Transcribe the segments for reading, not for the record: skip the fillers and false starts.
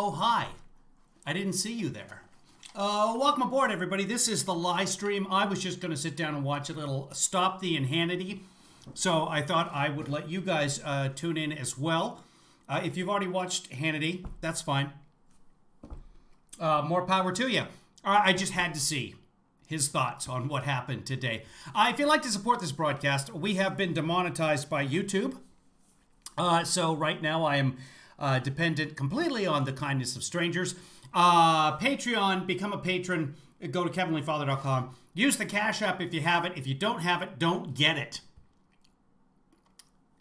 Oh, hi. I didn't see you there. Welcome aboard, everybody. This is the live stream. I was just going to sit down and watch a little Stop the INHANNITY. So I thought I would let you guys tune in as well. If you've already watched Hannity, that's fine. More power to you. I just had to see his thoughts on what happened today. If you'd like to support this broadcast, we have been demonetized by YouTube. So right now I am dependent completely on the kindness of strangers. Patreon, become a patron. Go to kevinleefather.com. Use the Cash App if you have it. If you don't have it, don't get it.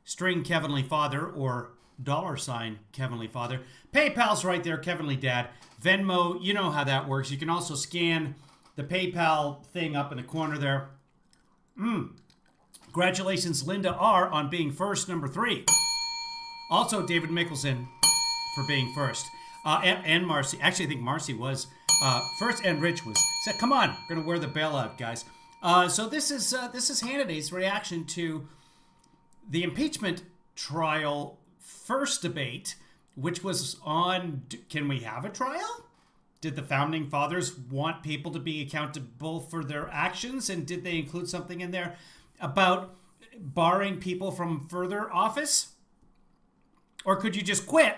String Kevin Lee Father or $ Kevin Lee Father. PayPal's right there, Kevin Lee Dad. Venmo, you know how that works. You can also scan the PayPal thing up in the corner there. Congratulations, Linda R. on being first, number 3. Also, David Mickelson for being first. And Marcy. Actually, I think Marcy was first, and Rich was. So, come on, we're going to wear the bailout, guys. So this is Hannity's reaction to the impeachment trial first debate, which was on, can we have a trial? Did the Founding Fathers want people to be accountable for their actions? And did they include something in there about barring people from further office? Or could you just quit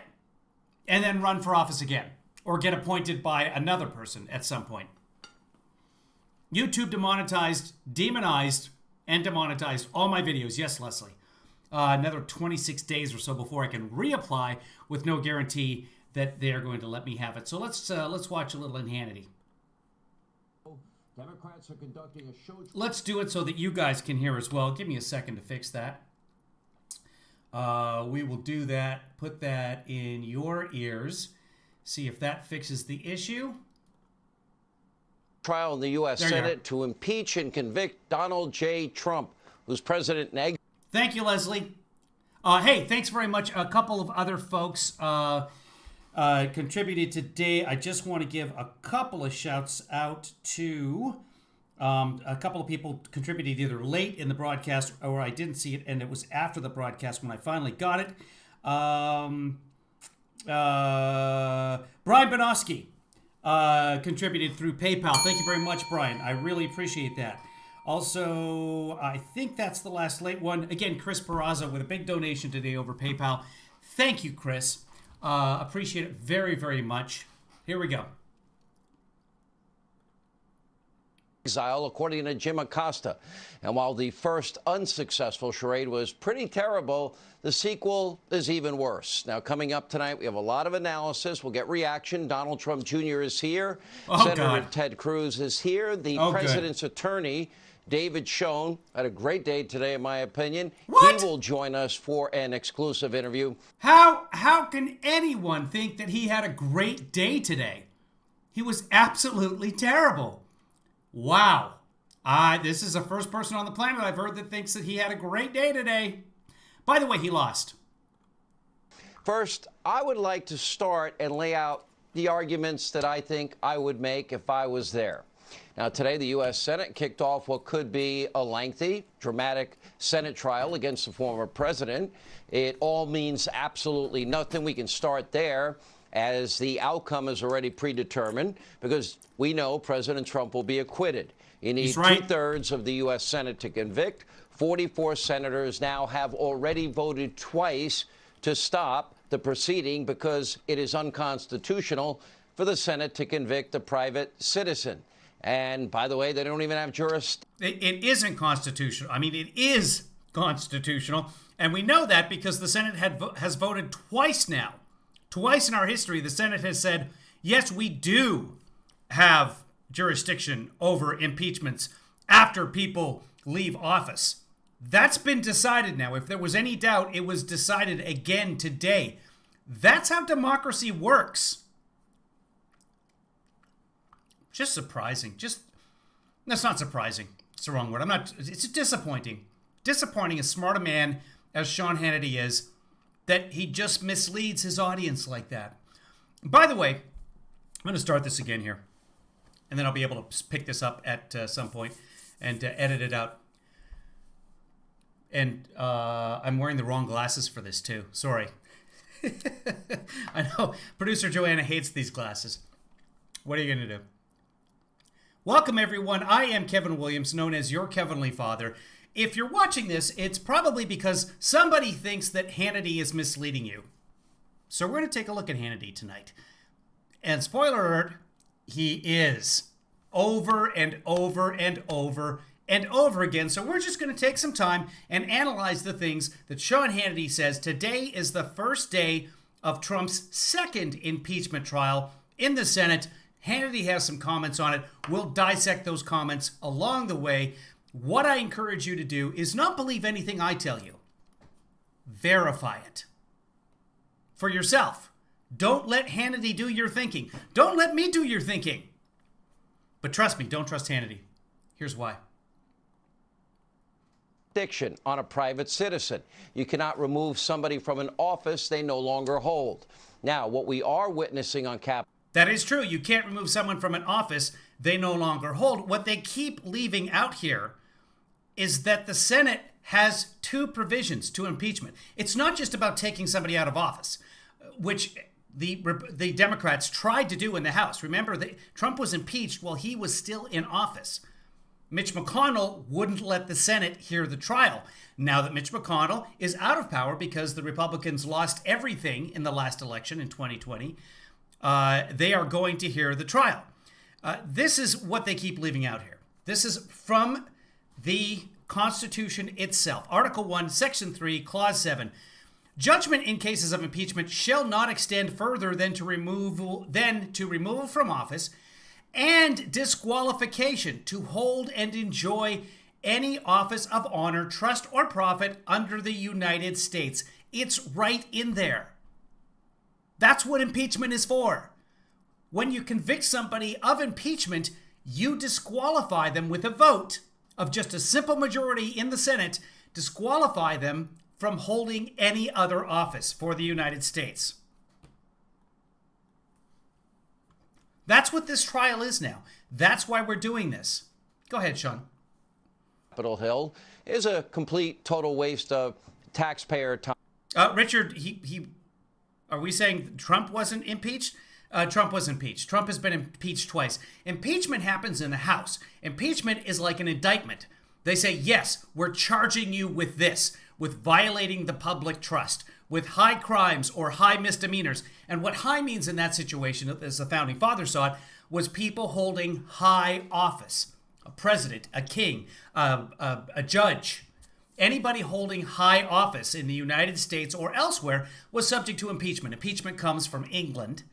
and then run for office again? Or get appointed by another person at some point? YouTube demonetized, demonized, and demonetized all my videos. Yes, Leslie. Another 26 days or so before I can reapply with no guarantee that they're going to let me have it. So let's watch a little INHANNITY. Democrats are conducting a show. Let's do it so that you guys can hear as well. Give me a second to fix that. We will do that. Put that in your ears. See if that fixes the issue. Trial in the U.S. Senate to impeach and convict Donald J. Trump, who's president and egg. Thank you, Leslie. Hey, thanks very much. A couple of other folks contributed today. I just want to give a couple of shouts out to a couple of people contributed either late in the broadcast or I didn't see it, and it was after the broadcast when I finally got it. Brian Bonoski contributed through PayPal. Thank you very much, Brian. I really appreciate that. Also, I think that's the last late one. Again, Chris Peraza with a big donation today over PayPal. Thank you, Chris. Appreciate it very, very much. Here we go. Exile, according to Jim Acosta. And while the first unsuccessful charade was pretty terrible, the sequel is even worse. Now, coming up tonight, we have a lot of analysis. We'll get reaction. Donald Trump Jr. is here. Senator Ted Cruz is here. The president's attorney, David Schoen, had a great day today, in my opinion. What? He will join us for an exclusive interview. How can anyone think that he had a great day today? He was absolutely terrible. Wow. This is the first person on the planet I've heard that thinks that he had a great day today. By the way, he lost. First, I would like to start and lay out the arguments that I think I would make if I was there. Now, today, the U.S. Senate kicked off what could be a lengthy, dramatic Senate trial against the former president. It all means absolutely nothing. We can start there, as the outcome is already predetermined, because we know President Trump will be acquitted. You need two-thirds of the U.S. Senate to convict. 44 senators now have already voted twice to stop the proceeding because it is unconstitutional for the Senate to convict a private citizen. And, by the way, they don't even have jurisdiction. It isn't constitutional. I mean, it is constitutional. And we know that because the Senate has voted twice now. Twice in our history, the Senate has said, yes, we do have jurisdiction over impeachments after people leave office. That's been decided now. If there was any doubt, it was decided again today. That's how democracy works. Just surprising. That's not surprising. It's the wrong word. It's disappointing. Disappointing as smart a man as Sean Hannity is, that he just misleads his audience like that. By the way, I'm going to start this again here, and then I'll be able to pick this up at some point and edit it out. And I'm wearing the wrong glasses for this too. Sorry. I know producer Joanna hates these glasses. What are you going to do? Welcome, everyone. I am Kevin Williams, known as your Kevinly Father. If you're watching this, it's probably because somebody thinks that Hannity is misleading you. So we're going to take a look at Hannity tonight. And spoiler alert, he is. Over and over and over and over again. So we're just going to take some time and analyze the things that Sean Hannity says. Today is the first day of Trump's second impeachment trial in the Senate. Hannity has some comments on it. We'll dissect those comments along the way. What I encourage you to do is not believe anything I tell you. Verify it for yourself. Don't let Hannity do your thinking. Don't let me do your thinking. But trust me, don't trust Hannity. Here's why. On a private citizen. You cannot remove somebody from an office they no longer hold. Now, what we are witnessing on Capitol. That is true. You can't remove someone from an office they no longer hold. What they keep leaving out here is that the Senate has two provisions to impeachment. It's not just about taking somebody out of office, which the Democrats tried to do in the House. Remember, Trump was impeached while he was still in office. Mitch McConnell wouldn't let the Senate hear the trial. Now that Mitch McConnell is out of power because the Republicans lost everything in the last election in 2020, they are going to hear the trial. This is what they keep leaving out here. This is from the Constitution itself. Article 1, Section 3, Clause 7. Judgment in cases of impeachment shall not extend further than to removal from office and disqualification to hold and enjoy any office of honor, trust, or profit under the United States. It's right in there. That's what impeachment is for. When you convict somebody of impeachment, you disqualify them with a vote of just a simple majority in the Senate, disqualify them from holding any other office for the United States. That's what this trial is now. That's why we're doing this. Go ahead, Sean. Capitol Hill is a complete, total waste of taxpayer time. Richard, are we saying Trump wasn't impeached? Trump was impeached. Trump has been impeached twice. Impeachment happens in the House. Impeachment is like an indictment. They say, yes, we're charging you with this, with violating the public trust, with high crimes or high misdemeanors. And what high means in that situation, as the Founding Fathers saw it, was people holding high office. A president, a king, a judge. Anybody holding high office in the United States or elsewhere was subject to impeachment. Impeachment comes from England.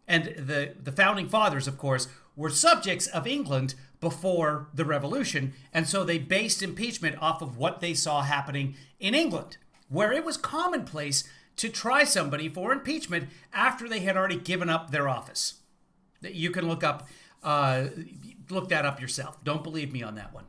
And the Founding Fathers, of course, were subjects of England before the Revolution. And so they based impeachment off of what they saw happening in England, where it was commonplace to try somebody for impeachment after they had already given up their office. You can look that up yourself. Don't believe me on that one.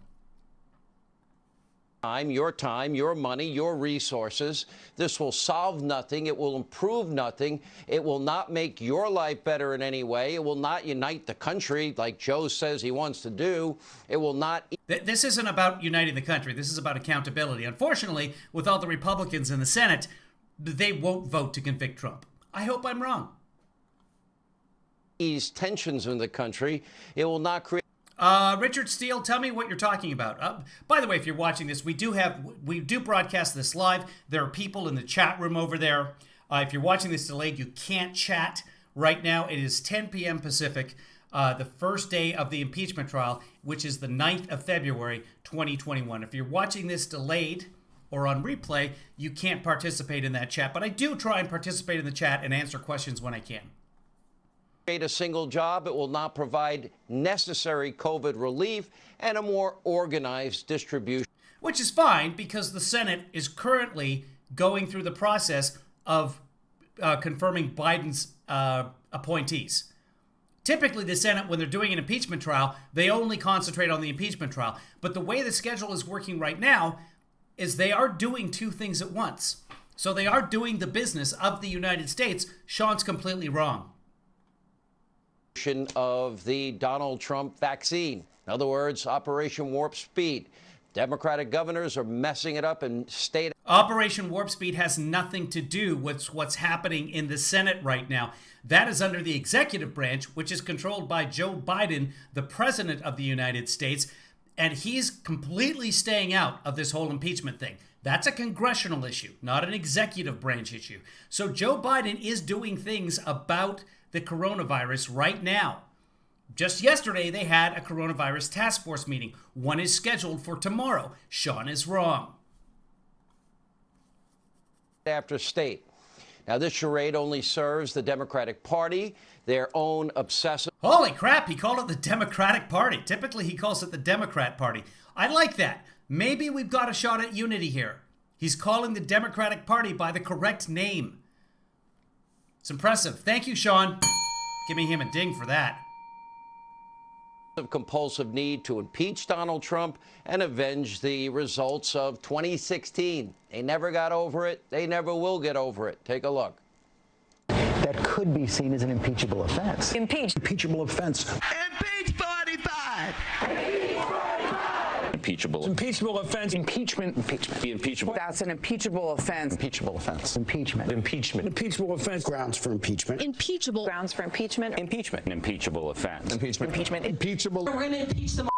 Time, your money, your resources. This will solve nothing. It will improve nothing. It will not make your life better in any way. It will not unite the country like Joe says he wants to do. It will not. This isn't about uniting the country. This is about accountability. Unfortunately, with all the Republicans in the Senate, they won't vote to convict Trump. I hope I'm wrong. Ease tensions in the country. It will not create. Richard Steele, tell me what you're talking about. By the way, if you're watching this, we do broadcast this live. There are people in the chat room over there. If you're watching this delayed, you can't chat right now. It is 10 p.m. Pacific, the first day of the impeachment trial, which is the 9th of February, 2021. If you're watching this delayed or on replay, you can't participate in that chat. But I do try and participate in the chat and answer questions when I can. A single job. It will not provide necessary COVID relief and a more organized distribution. Which is fine because the Senate is currently going through the process of confirming Biden's appointees. Typically, the Senate, when they're doing an impeachment trial, they only concentrate on the impeachment trial. But the way the schedule is working right now is they are doing two things at once. So they are doing the business of the United States. Sean's completely wrong. Of the Donald Trump vaccine. In other words, Operation Warp Speed. Democratic governors are messing it up in state. Operation Warp Speed has nothing to do with what's happening in the Senate right now. That is under the executive branch, which is controlled by Joe Biden, the president of the United States, and he's completely staying out of this whole impeachment thing. That's a congressional issue, not an executive branch issue. So Joe Biden is doing things about the coronavirus right now. Just yesterday, they had a coronavirus task force meeting. One is scheduled for tomorrow. Sean is wrong. After state. Now, this charade only serves the Democratic Party, their own obsessive. Holy crap, he called it the Democratic Party. Typically, he calls it the Democrat Party. I like that. Maybe we've got a shot at unity here. He's calling the Democratic Party by the correct name. It's impressive. Thank you, Sean. Give me him a ding for that. Compulsive need to impeach Donald Trump and avenge the results of 2016. They never got over it. They never will get over it. Take a look. That could be seen as an impeachable offense. Impeachable offense. Impeach 45! Impeachable. Impeachable offense. Impeachment. Be impeachable. That's an impeachable offense. Impeachable offense. Impeachment. Impeachment. Impeachable offense. Grounds for impeachment. Impeachable. Grounds for impeachment. Impeachment. An impeachable offense. Impeachment. Impeachable. We're going to impeach them.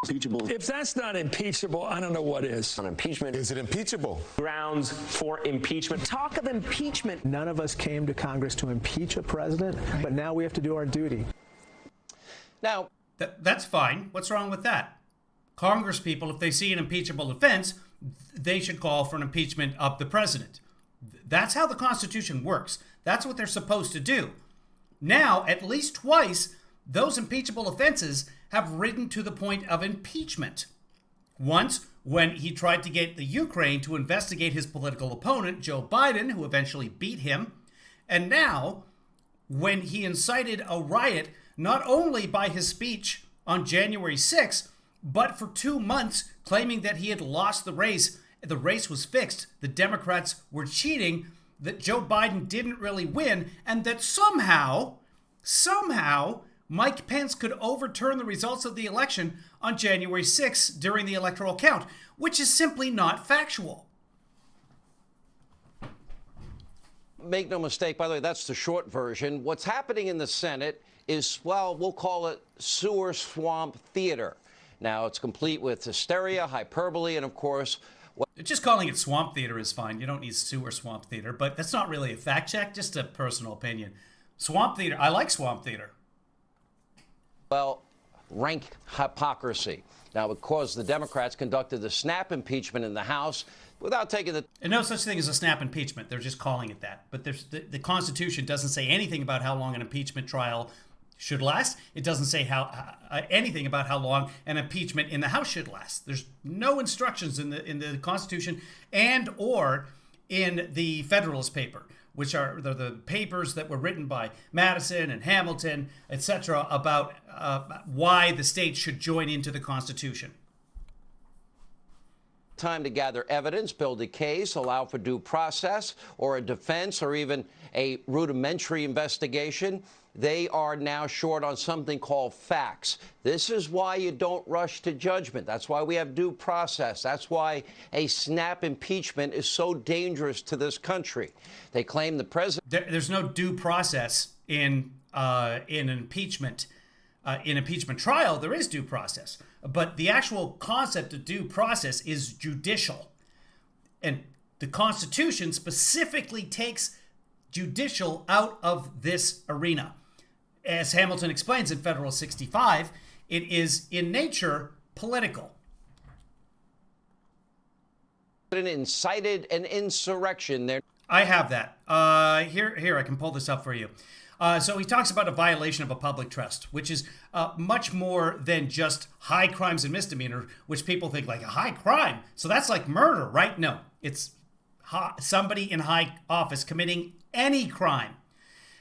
Impeachable. If that's not impeachable, I don't know what is. On impeachment. Is it impeachable? Grounds for impeachment. Talk of impeachment. None of us came to Congress to impeach a president, but now we have to do our duty. Now, That's fine. What's wrong with that? Congress people, if they see an impeachable offense, they should call for an impeachment of the president. That's how the Constitution works. That's what they're supposed to do. Now, at least twice, those impeachable offenses have risen to the point of impeachment. Once, when he tried to get the Ukraine to investigate his political opponent, Joe Biden, who eventually beat him. And now, when he incited a riot, not only by his speech on January 6th, but for 2 months, claiming that he had lost the race was fixed, the Democrats were cheating, that Joe Biden didn't really win, and that somehow, Mike Pence could overturn the results of the election on January 6th during the electoral count, which is simply not factual. make no mistake, by the way, that's the short version. What's happening in the Senate is, well, we'll call it sewer swamp theater. Now, it's complete with hysteria, hyperbole, and, of course, just calling it swamp theater is fine. You don't need sewer swamp theater, but that's not really a fact check, just a personal opinion. Swamp theater, I like swamp theater. well, rank hypocrisy. Now, because the Democrats conducted the snap impeachment in the House without taking the... And no such thing as a snap impeachment. They're just calling it that. But the Constitution doesn't say anything about how long an impeachment trial should last. It doesn't say anything about how long an impeachment in the House should last. There's no instructions in the Constitution and or in the Federalist Paper, which are the papers that were written by Madison and Hamilton, etc., about why the states should join into the Constitution. time to gather evidence, build a case, allow for due process or a defense or even a rudimentary investigation. They are now short on something called facts. This is why you don't rush to judgment. That's why we have due process. That's why a snap impeachment is so dangerous to this country. They claim the president... There's no due process in an impeachment. In impeachment trial, there is due process. But the actual concept of due process is judicial. And the Constitution specifically takes judicial out of this arena. As Hamilton explains in Federal 65, it is in nature political. Incited an insurrection there. I have that. Here, I can pull this up for you. So he talks about a violation of a public trust, which is much more than just high crimes and misdemeanor, which people think like a high crime. So that's like murder, right? No, it's somebody in high office committing any crime.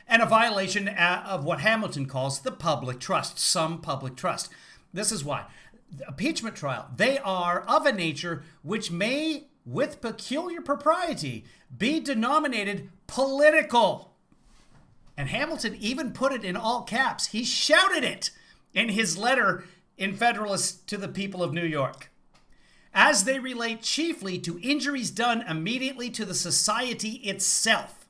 And a violation of what Hamilton calls the public trust, some public trust. This is why. The impeachment trial, they are of a nature which may, with peculiar propriety, be denominated political. And Hamilton even put it in all caps. He shouted it in his letter in Federalist to the people of New York. as they relate chiefly to injuries done immediately to the society itself.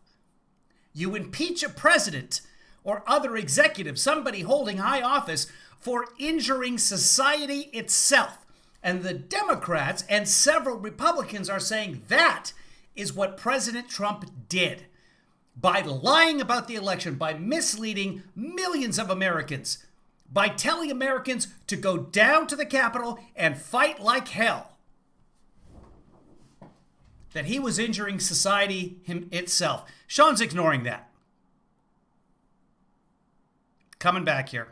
You impeach a president or other executive, somebody holding high office, for injuring society itself. And the Democrats and several Republicans are saying that is what President Trump did. By lying about the election, by misleading millions of Americans, by telling Americans to go down to the Capitol and fight like hell, that he was injuring society itself. Sean's ignoring that. Coming back here.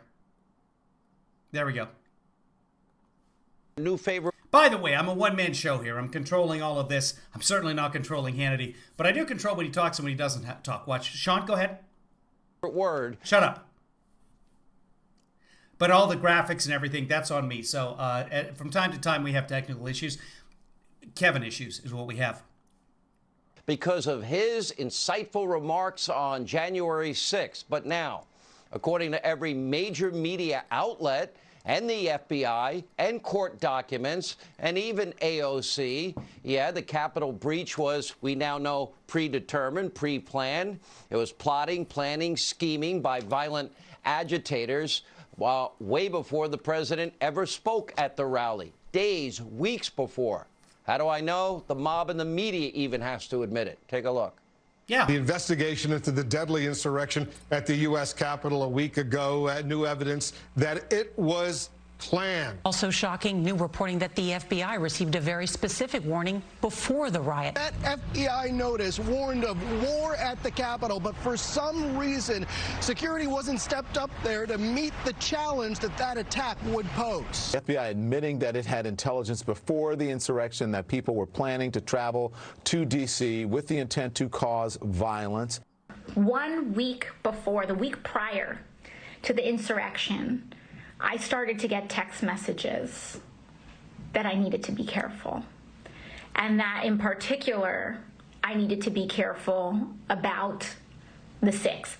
There we go. New favorite. By the way, I'm a one-man show here. I'm controlling all of this. I'm certainly not controlling Hannity, but I do control when he talks and when he doesn't talk. Watch. Sean, go ahead. Word. Shut up. But all the graphics and everything, that's on me. So from time to time, we have technical issues. Kevin issues is what we have. Because of his insightful remarks on January 6th. But now, according to every major media outlet and the FBI and court documents and even AOC, yeah, the Capitol breach was, we now know, predetermined, pre-planned. It was plotting, planning, scheming by violent agitators way before the president ever spoke at the rally, days, weeks before. How do I know? The mob and the media even has to admit it. Take a look. Yeah. The investigation into the deadly insurrection at the U.S. Capitol a week ago, new evidence that it was planned. Also shocking, new reporting that the FBI received a very specific warning before the riot. That FBI notice warned of war at the Capitol, but for some reason, security wasn't stepped up there to meet the challenge that attack would pose. The FBI admitting that it had intelligence before the insurrection that people were planning to travel to D.C. with the intent to cause violence. 1 week before, the week prior to the insurrection, I started to get text messages that I needed to be careful. And that in particular, I needed to be careful about the 6th.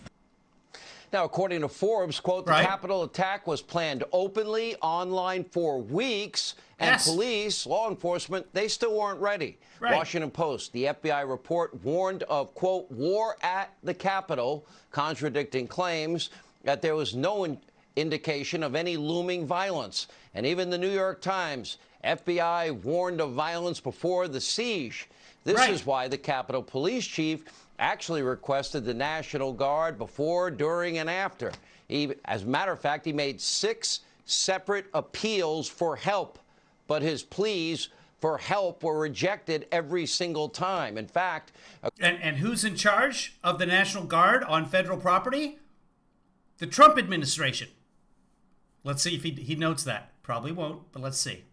Now, according to Forbes, quote, the Capitol attack was planned openly online for weeks, and police, law enforcement, they still weren't ready. Washington Post, the FBI report warned of, quote, war at the Capitol, contradicting claims that there was no indication of any looming violence. And even the New York Times, FBI warned of violence before the siege. This is why the Capitol Police Chief actually requested the National Guard before, during, and after. As a matter of fact, he made 6 separate appeals for help, but his pleas for help were rejected every single time. In fact... And who's in charge of the National Guard on federal property? The Trump administration. Let's see if he notes that. Probably won't, but let's see.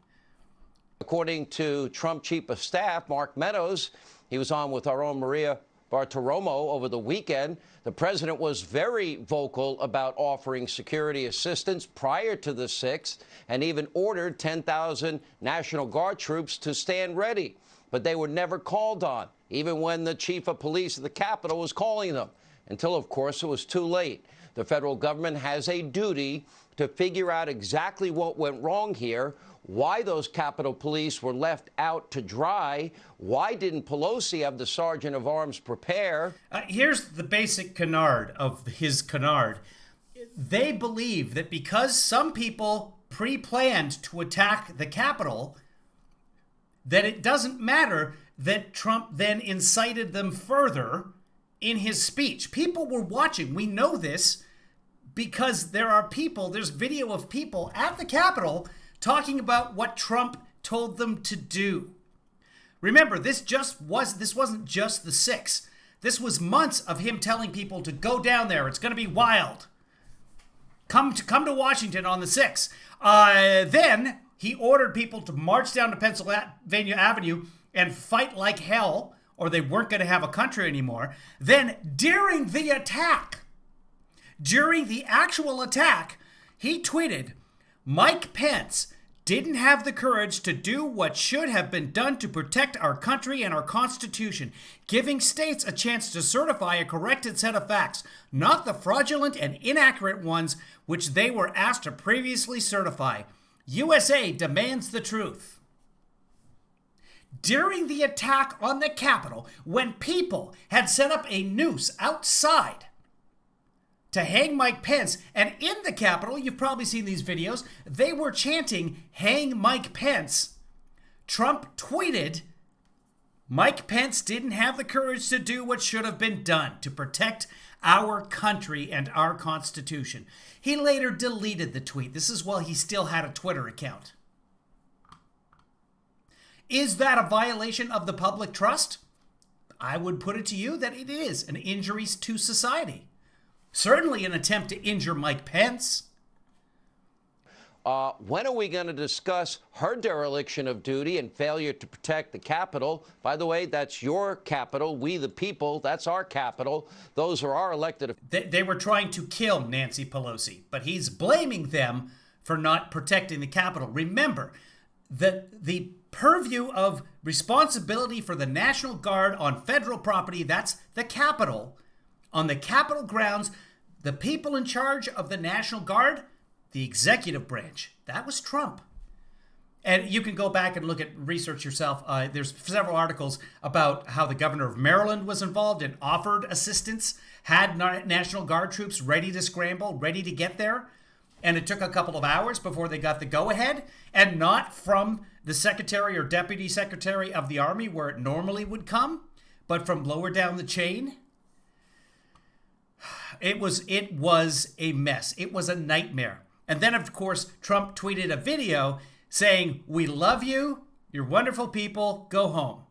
According to Trump Chief of Staff Mark Meadows, he was on with our own Maria Bartiromo over the weekend. The president was very vocal about offering security assistance prior to the 6th and even ordered 10,000 National Guard troops to stand ready. But they were never called on, even when the chief of police of the Capitol was calling them, until, of course, it was too late. The federal government has a duty to figure out exactly what went wrong here, why those Capitol Police were left out to dry, why didn't Pelosi have the Sergeant of Arms prepare? Here's the basic canard of his canard. They believe that because some people pre-planned to attack the Capitol, that it doesn't matter that Trump then incited them further in his speech. People were watching. We know this because there's video of people at the Capitol talking about what Trump told them to do. Remember, this wasn't just the 6th. This was months of him telling people to go down there. It's going to be wild. Come to Washington on the 6th. Then he ordered people to march down to Pennsylvania Avenue and fight like hell, or they weren't going to have a country anymore. Then during the actual attack, he tweeted, Mike Pence didn't have the courage to do what should have been done to protect our country and our Constitution, giving states a chance to certify a corrected set of facts, not the fraudulent and inaccurate ones which they were asked to previously certify. USA demands the truth. during the attack on the Capitol, when people had set up a noose outside to hang Mike Pence, and in the Capitol, you've probably seen these videos, they were chanting, "Hang Mike Pence." Trump tweeted, Mike Pence didn't have the courage to do what should have been done to protect our country and our Constitution. He later deleted the tweet. This is while he still had a Twitter account. Is that a violation of the public trust? I would put it to you that it is an injury to society. Certainly an attempt to injure Mike Pence. When are we going to discuss her dereliction of duty and failure to protect the Capitol? By the way, that's your Capitol. We, the people, that's our Capitol. Those are our elected. They were trying to kill Nancy Pelosi, but he's blaming them for not protecting the Capitol. Remember that the purview of responsibility for the National Guard on federal property, that's the Capitol. On the Capitol grounds, the people in charge of the National Guard, the executive branch, that was Trump. And you can go back and look at research yourself. There's several articles about how the governor of Maryland was involved and offered assistance, had National Guard troops ready to scramble, ready to get there. And it took a couple of hours before they got the go-ahead, and not from the secretary or deputy secretary of the Army where it normally would come, but from lower down the chain. It was a mess. It was a nightmare. And then, of course, Trump tweeted a video saying, "We love you. You're wonderful people. Go home."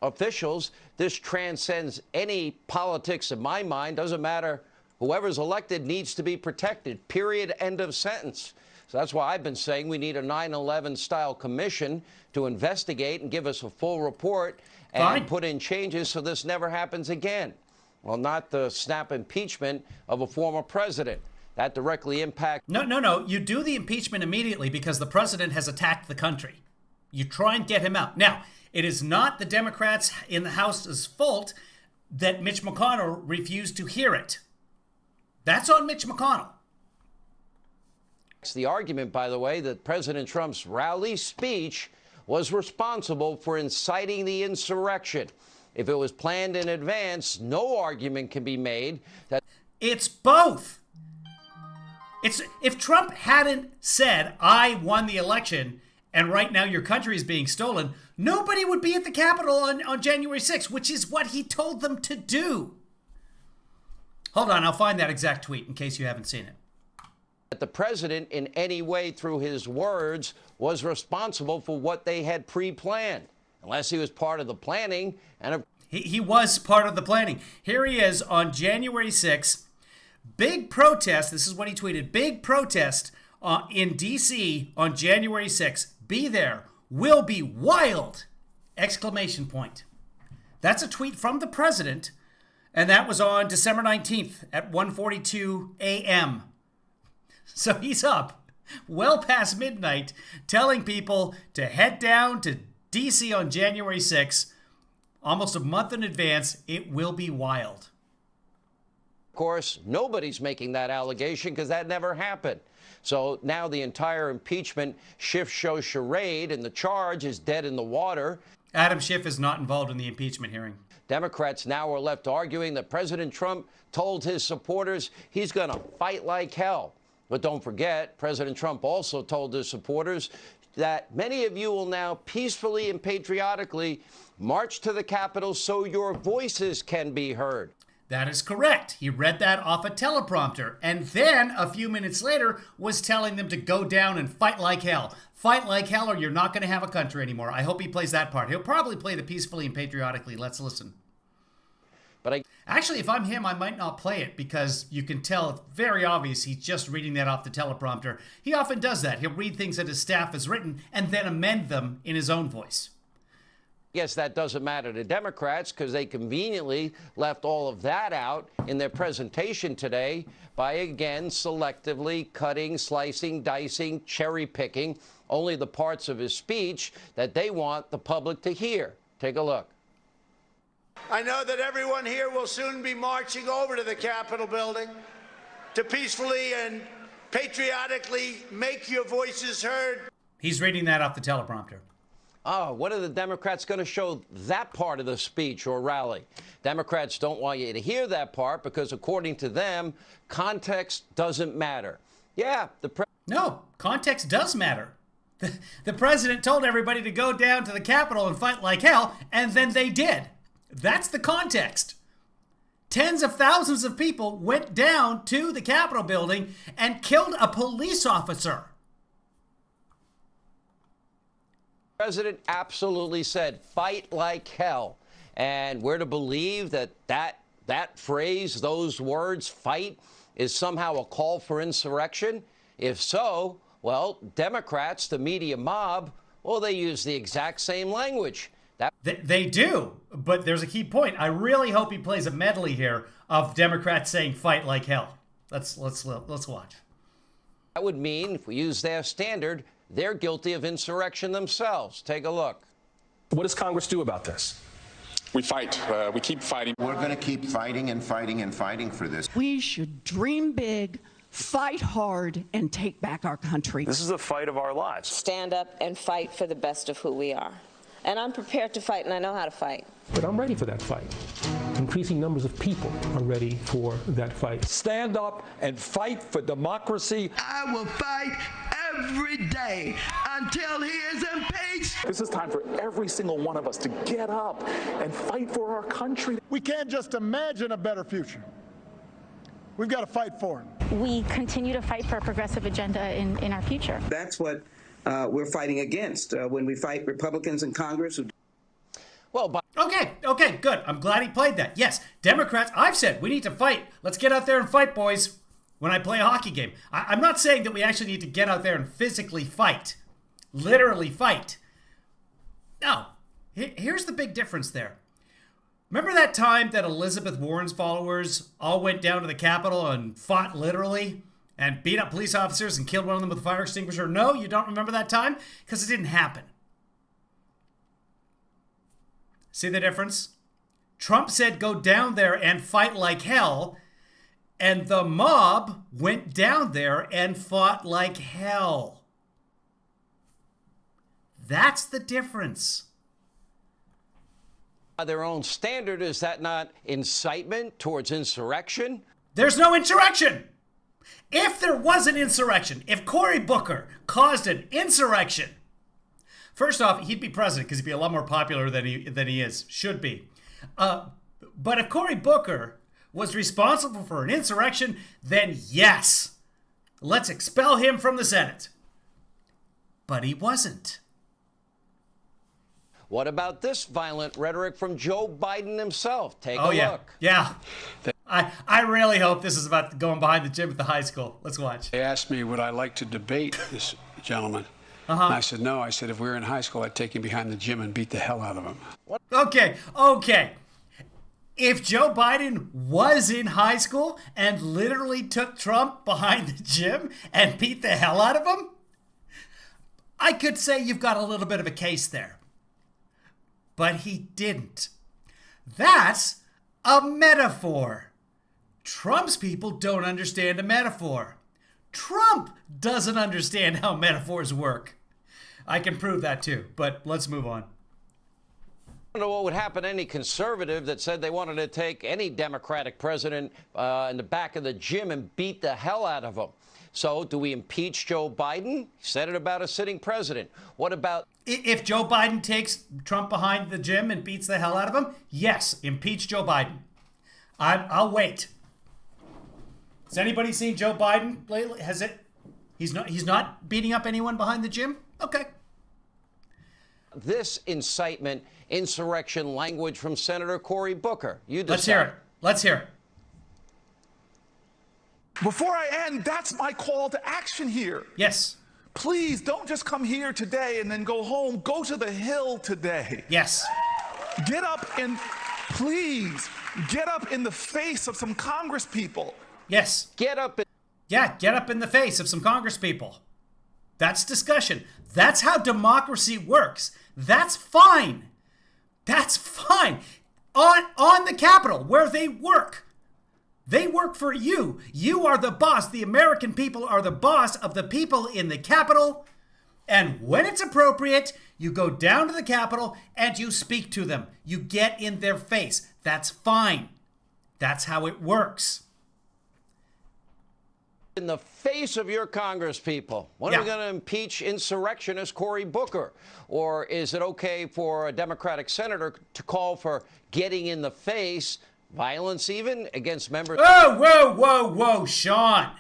Officials, this transcends any politics in my mind. Doesn't matter. Whoever's elected needs to be protected. Period. End of sentence. So that's why I've been saying we need a 9/11 style commission to investigate and give us a full report and put in changes so this never happens again. Well, not the snap impeachment of a former president. That directly impacts. No. You do the impeachment immediately because the president has attacked the country. You try and get him out. Now, it is not the Democrats in the House's fault that Mitch McConnell refused to hear it. That's on Mitch McConnell. It's the argument, by the way, that President Trump's rally speech was responsible for inciting the insurrection. If it was planned in advance, no argument can be made that it's both. If Trump hadn't said, "I won the election and right now your country is being stolen," nobody would be at the Capitol on January 6th, which is what he told them to do. Hold on, I'll find that exact tweet in case you haven't seen it. That the president in any way through his words was responsible for what they had pre-planned, unless he was part of the planning. And he was part of the planning. Here he is on January 6th. Big protest. This is what he tweeted. Big protest in D.C. on January 6th. Be there. Will be wild! Exclamation point. That's a tweet from the president. And that was on December 19th at 1:42 a.m. So he's up well past midnight telling people to head down to D.C. on January 6th. Almost a month in advance. It will be wild. of course, nobody's making that allegation because that never happened. So now the entire impeachment shift show charade and the charge is dead in the water. Adam Schiff is not involved in the impeachment hearing. Democrats now are left arguing that President Trump told his supporters he's going to fight like hell. But don't forget, President Trump also told his supporters that many of you will now peacefully and patriotically march to the Capitol so your voices can be heard. That is correct. He read that off a teleprompter, and then a few minutes later was telling them to go down and fight like hell. Fight like hell or you're not going to have a country anymore. I hope he plays that part. He'll probably play the peacefully and patriotically. Let's listen. But actually, if I'm him, I might not play it because you can tell it's very obvious he's just reading that off the teleprompter. He often does that. He'll read things that his staff has written and then amend them in his own voice. Yes, that doesn't matter to Democrats because they conveniently left all of that out in their presentation today by, again, selectively cutting, slicing, dicing, cherry picking only the parts of his speech that they want the public to hear. Take a look. I know that everyone here will soon be marching over to the Capitol building to peacefully and patriotically make your voices heard. He's reading that off the teleprompter. Oh, what are the Democrats going to show that part of the speech or rally? Democrats don't want you to hear that part because, according to them, context doesn't matter. Yeah, No, context does matter. The president told everybody to go down to the Capitol and fight like hell, and then they did. That's the context. Tens of thousands of people went down to the Capitol building and killed a police officer. The president absolutely said, fight like hell. And we're to believe that phrase, those words, fight, is somehow a call for insurrection? If so, well, Democrats, the media mob, well, they use the exact same language. They do, but there's a key point. I really hope he plays a medley here of Democrats saying fight like hell. Let's watch. That would mean, if we use their standard, they're guilty of insurrection themselves. Take a look. What does Congress do about this? We fight. We keep fighting. We're going to keep fighting and fighting and fighting for this. We should dream big, fight hard, and take back our country. This is a fight of our lives. Stand up and fight for the best of who we are. And I'm prepared to fight, and I know how to fight. But I'm ready for that fight. Increasing numbers of people are ready for that fight. Stand up and fight for democracy. I will fight every day until he is impeached. This is time for every single one of us to get up and fight for our country. We can't just imagine a better future. We've got to fight for it. We continue to fight for a progressive agenda in our future. That's what we're fighting against when we fight Republicans in Congress who... Well, Okay, good. I'm glad he played that. Yes, Democrats, I've said we need to fight. Let's get out there and fight, boys, when I play a hockey game. I'm not saying that we actually need to get out there and physically fight. Literally fight. No. Here's the big difference there. Remember that time that Elizabeth Warren's followers all went down to the Capitol and fought literally and beat up police officers and killed one of them with a fire extinguisher? No, you don't remember that time? Because it didn't happen. See the difference? Trump said go down there and fight like hell, and the mob went down there and fought like hell. That's the difference. By their own standard, is that not incitement towards insurrection? There's no insurrection. If there was an insurrection, if Cory Booker caused an insurrection, first off, he'd be president because he'd be a lot more popular than he is, should be. But if Cory Booker was responsible for an insurrection, then yes, let's expel him from the Senate. But he wasn't. What about this violent rhetoric from Joe Biden himself? Take a look. Yeah. I really hope this is about going behind the gym at the high school. Let's watch. They asked me, would I like to debate this gentleman? And I said, no. I said, if we were in high school, I'd take him behind the gym and beat the hell out of him. Okay. If Joe Biden was in high school and literally took Trump behind the gym and beat the hell out of him, I could say you've got a little bit of a case there. But he didn't. That's a metaphor. Trump's people don't understand a metaphor. Trump doesn't understand how metaphors work. I can prove that too, but let's move on. I don't know what would happen to any conservative that said they wanted to take any Democratic president in the back of the gym and beat the hell out of him. So do we impeach Joe Biden? He said it about a sitting president. What about... If Joe Biden takes Trump behind the gym and beats the hell out of him, yes, impeach Joe Biden. I'll wait. Has anybody seen Joe Biden lately? Has it? He's not beating up anyone behind the gym? Okay. This incitement, insurrection language from Senator Cory Booker. You decide. Let's hear it. Before I end, that's my call to action here. Yes. Please don't just come here today and then go home. Go to the Hill today. Yes. Get up and please get up in the face of some Congress people. Yes. Get up. Get up in the face of some Congress people. That's discussion. That's how democracy works. That's fine. That's fine. On the Capitol, where they work. They work for you. You are the boss. The American people are the boss of the people in the Capitol. And when it's appropriate, you go down to the Capitol and you speak to them. You get in their face. That's fine. That's how it works. In the face of your Congress people, when are we going to impeach insurrectionist Cory Booker? Or is it okay for a Democratic senator to call for getting in the face, violence even, against members? Oh, whoa, Sean.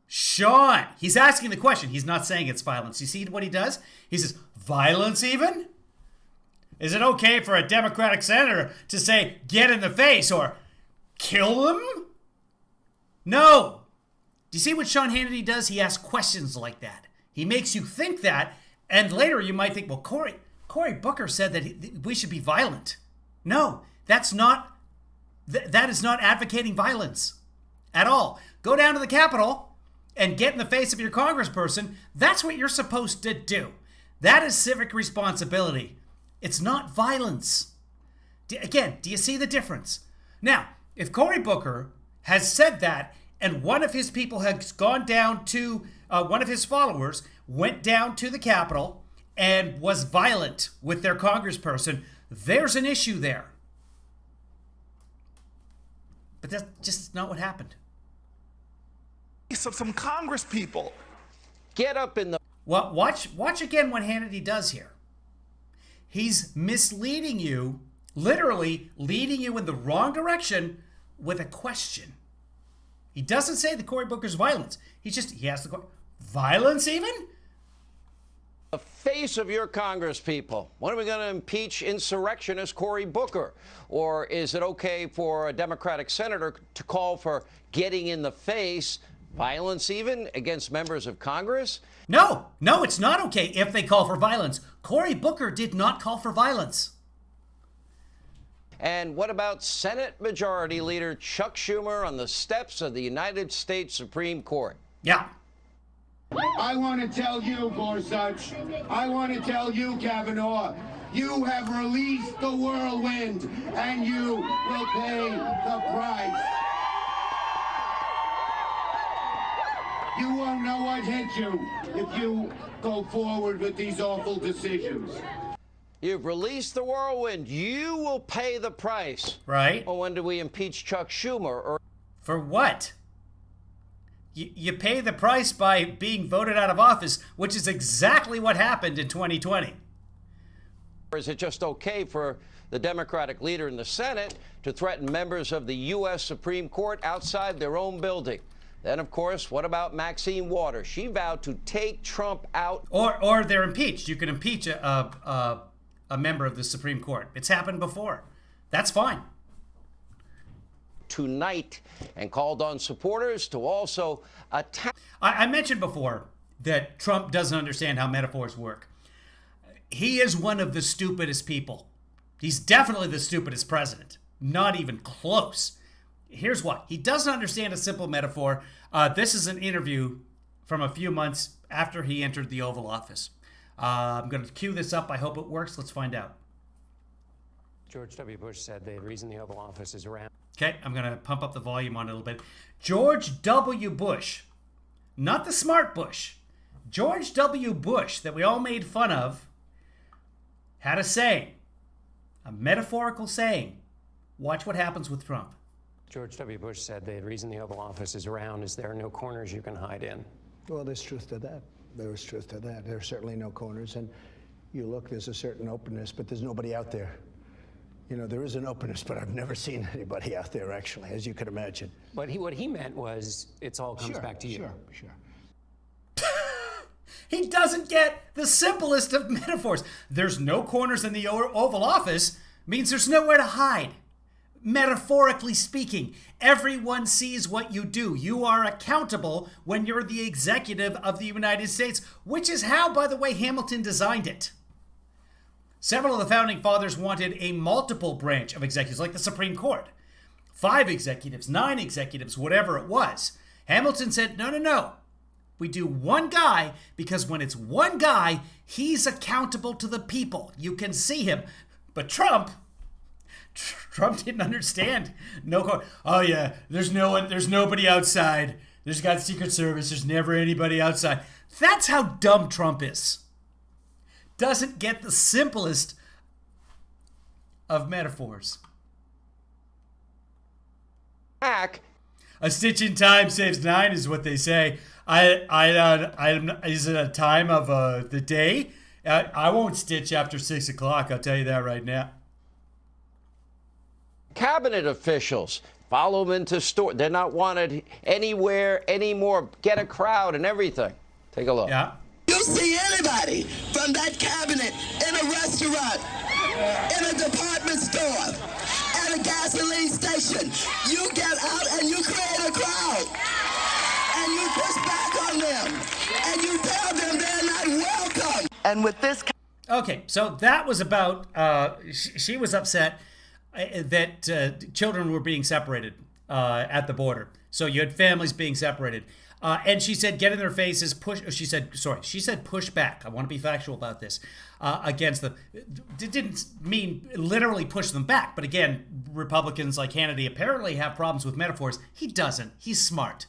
Sean, he's asking the question. He's not saying it's violence. You see what he does? He says, violence even? Is it okay for a Democratic senator to say, get in the face or kill them? No. Do you see what Sean Hannity does? He asks questions like that. He makes you think that, and later you might think, well, Cory Booker said that we should be violent. No, that's not, that is not advocating violence at all. Go down to the Capitol and get in the face of your congressperson. That's what you're supposed to do. That is civic responsibility. It's not violence. Again, do you see the difference? Now, if Cory Booker has said that, and one of his people has gone down to, one of his followers went down to the Capitol and was violent with their congressperson, there's an issue there. But that's just not what happened. Some Congress people. Get up in the... Well, watch again what Hannity does here. He's misleading you, literally leading you in the wrong direction with a question. He doesn't say that Cory Booker's violence. He asks the question, violence even? The face of your Congress people. When are we going to impeach insurrectionist Cory Booker? Or is it okay for a Democratic senator to call for getting in the face, violence even, against members of Congress? No, it's not okay if they call for violence. Cory Booker did not call for violence. And what about Senate Majority Leader Chuck Schumer on the steps of the United States Supreme Court? Yeah. I want to tell you, Gorsuch, I want to tell you, Kavanaugh, you have released the whirlwind, and you will pay the price. You won't know what hit you if you go forward with these awful decisions. You've released the whirlwind. You will pay the price. Right. Well, when do we impeach Chuck Schumer? Or for what? You pay the price by being voted out of office, which is exactly what happened in 2020. Or is it just okay for the Democratic leader in the Senate to threaten members of the U.S. Supreme Court outside their own building? Then, of course, what about Maxine Waters? She vowed to take Trump out. Or they're impeached. You can impeach a member of the Supreme Court. It's happened before. That's fine. Tonight, and called on supporters to also attack. I mentioned before that Trump doesn't understand how metaphors work. He is one of the stupidest people. He's definitely the stupidest president. Not even close. Here's what. He doesn't understand a simple metaphor. This is an interview from a few months after he entered the Oval Office. I'm going to cue this up. I hope it works. Let's find out. George W. Bush said the reason the Oval Office is around. Okay, I'm going to pump up the volume on it a little bit. George W. Bush, not the smart Bush. George W. Bush, that we all made fun of, had a saying, a metaphorical saying. Watch what happens with Trump. George W. Bush said the reason the Oval Office is around is there are no corners you can hide in. Well, there's truth to that. There is truth to that. There are certainly no corners. And you look, there's a certain openness, but there's nobody out there. You know, there is an openness, but I've never seen anybody out there, actually, as you could imagine. But what he meant was it all comes back to you. Sure. He doesn't get the simplest of metaphors. There's no corners in the Oval Office means there's nowhere to hide. Metaphorically speaking, everyone sees what you do. You are accountable when you're the executive of the United States, which is how, by the way, Hamilton designed it. Several of the founding fathers wanted a multiple branch of executives, like the Supreme Court. 5 executives, 9 executives, whatever it was. Hamilton said, no. We do one guy, because when it's one guy, he's accountable to the people. You can see him. But Trump didn't understand. Oh yeah, there's nobody outside. There's got Secret Service. There's never anybody outside. That's how dumb Trump is. Doesn't get the simplest of metaphors. A stitch in time saves 9 is what they say. Is it a time of the day? I won't stitch after 6 o'clock. I'll tell you that right now. Cabinet officials follow them into store. They're not wanted anywhere anymore. Get a crowd and everything. Take a look. Yeah. You see anybody from that cabinet in a restaurant, in a department store, at a gasoline station, you get out and you create a crowd. And you push back on them. And you tell them they're not welcome. And with this... Okay, so that was about... she was upset that children were being separated at the border. So you had families being separated. And she said, get in their faces, push... She said push back. I want to be factual about this. Against them. It didn't mean literally push them back. But again, Republicans like Hannity apparently have problems with metaphors. He doesn't. He's smart.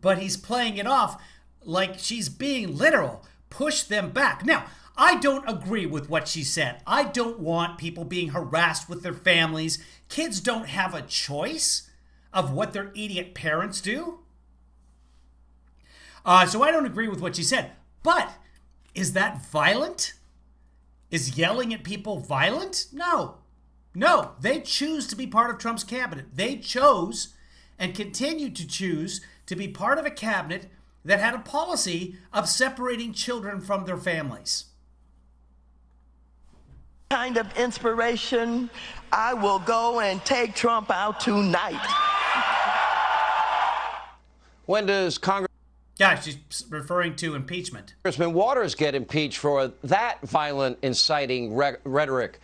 But he's playing it off like she's being literal. Push them back. Now, I don't agree with what she said. I don't want people being harassed with their families. Kids don't have a choice of what their idiot parents do. So I don't agree with what she said. But is that violent? Is yelling at people violent? No. No, they choose to be part of Trump's cabinet. They chose and continue to choose to be part of a cabinet that had a policy of separating children from their families. Kind of inspiration, I will go and take Trump out tonight. When does Congress... Yeah, she's referring to impeachment. Congressman Waters get impeached for that violent, inciting rhetoric?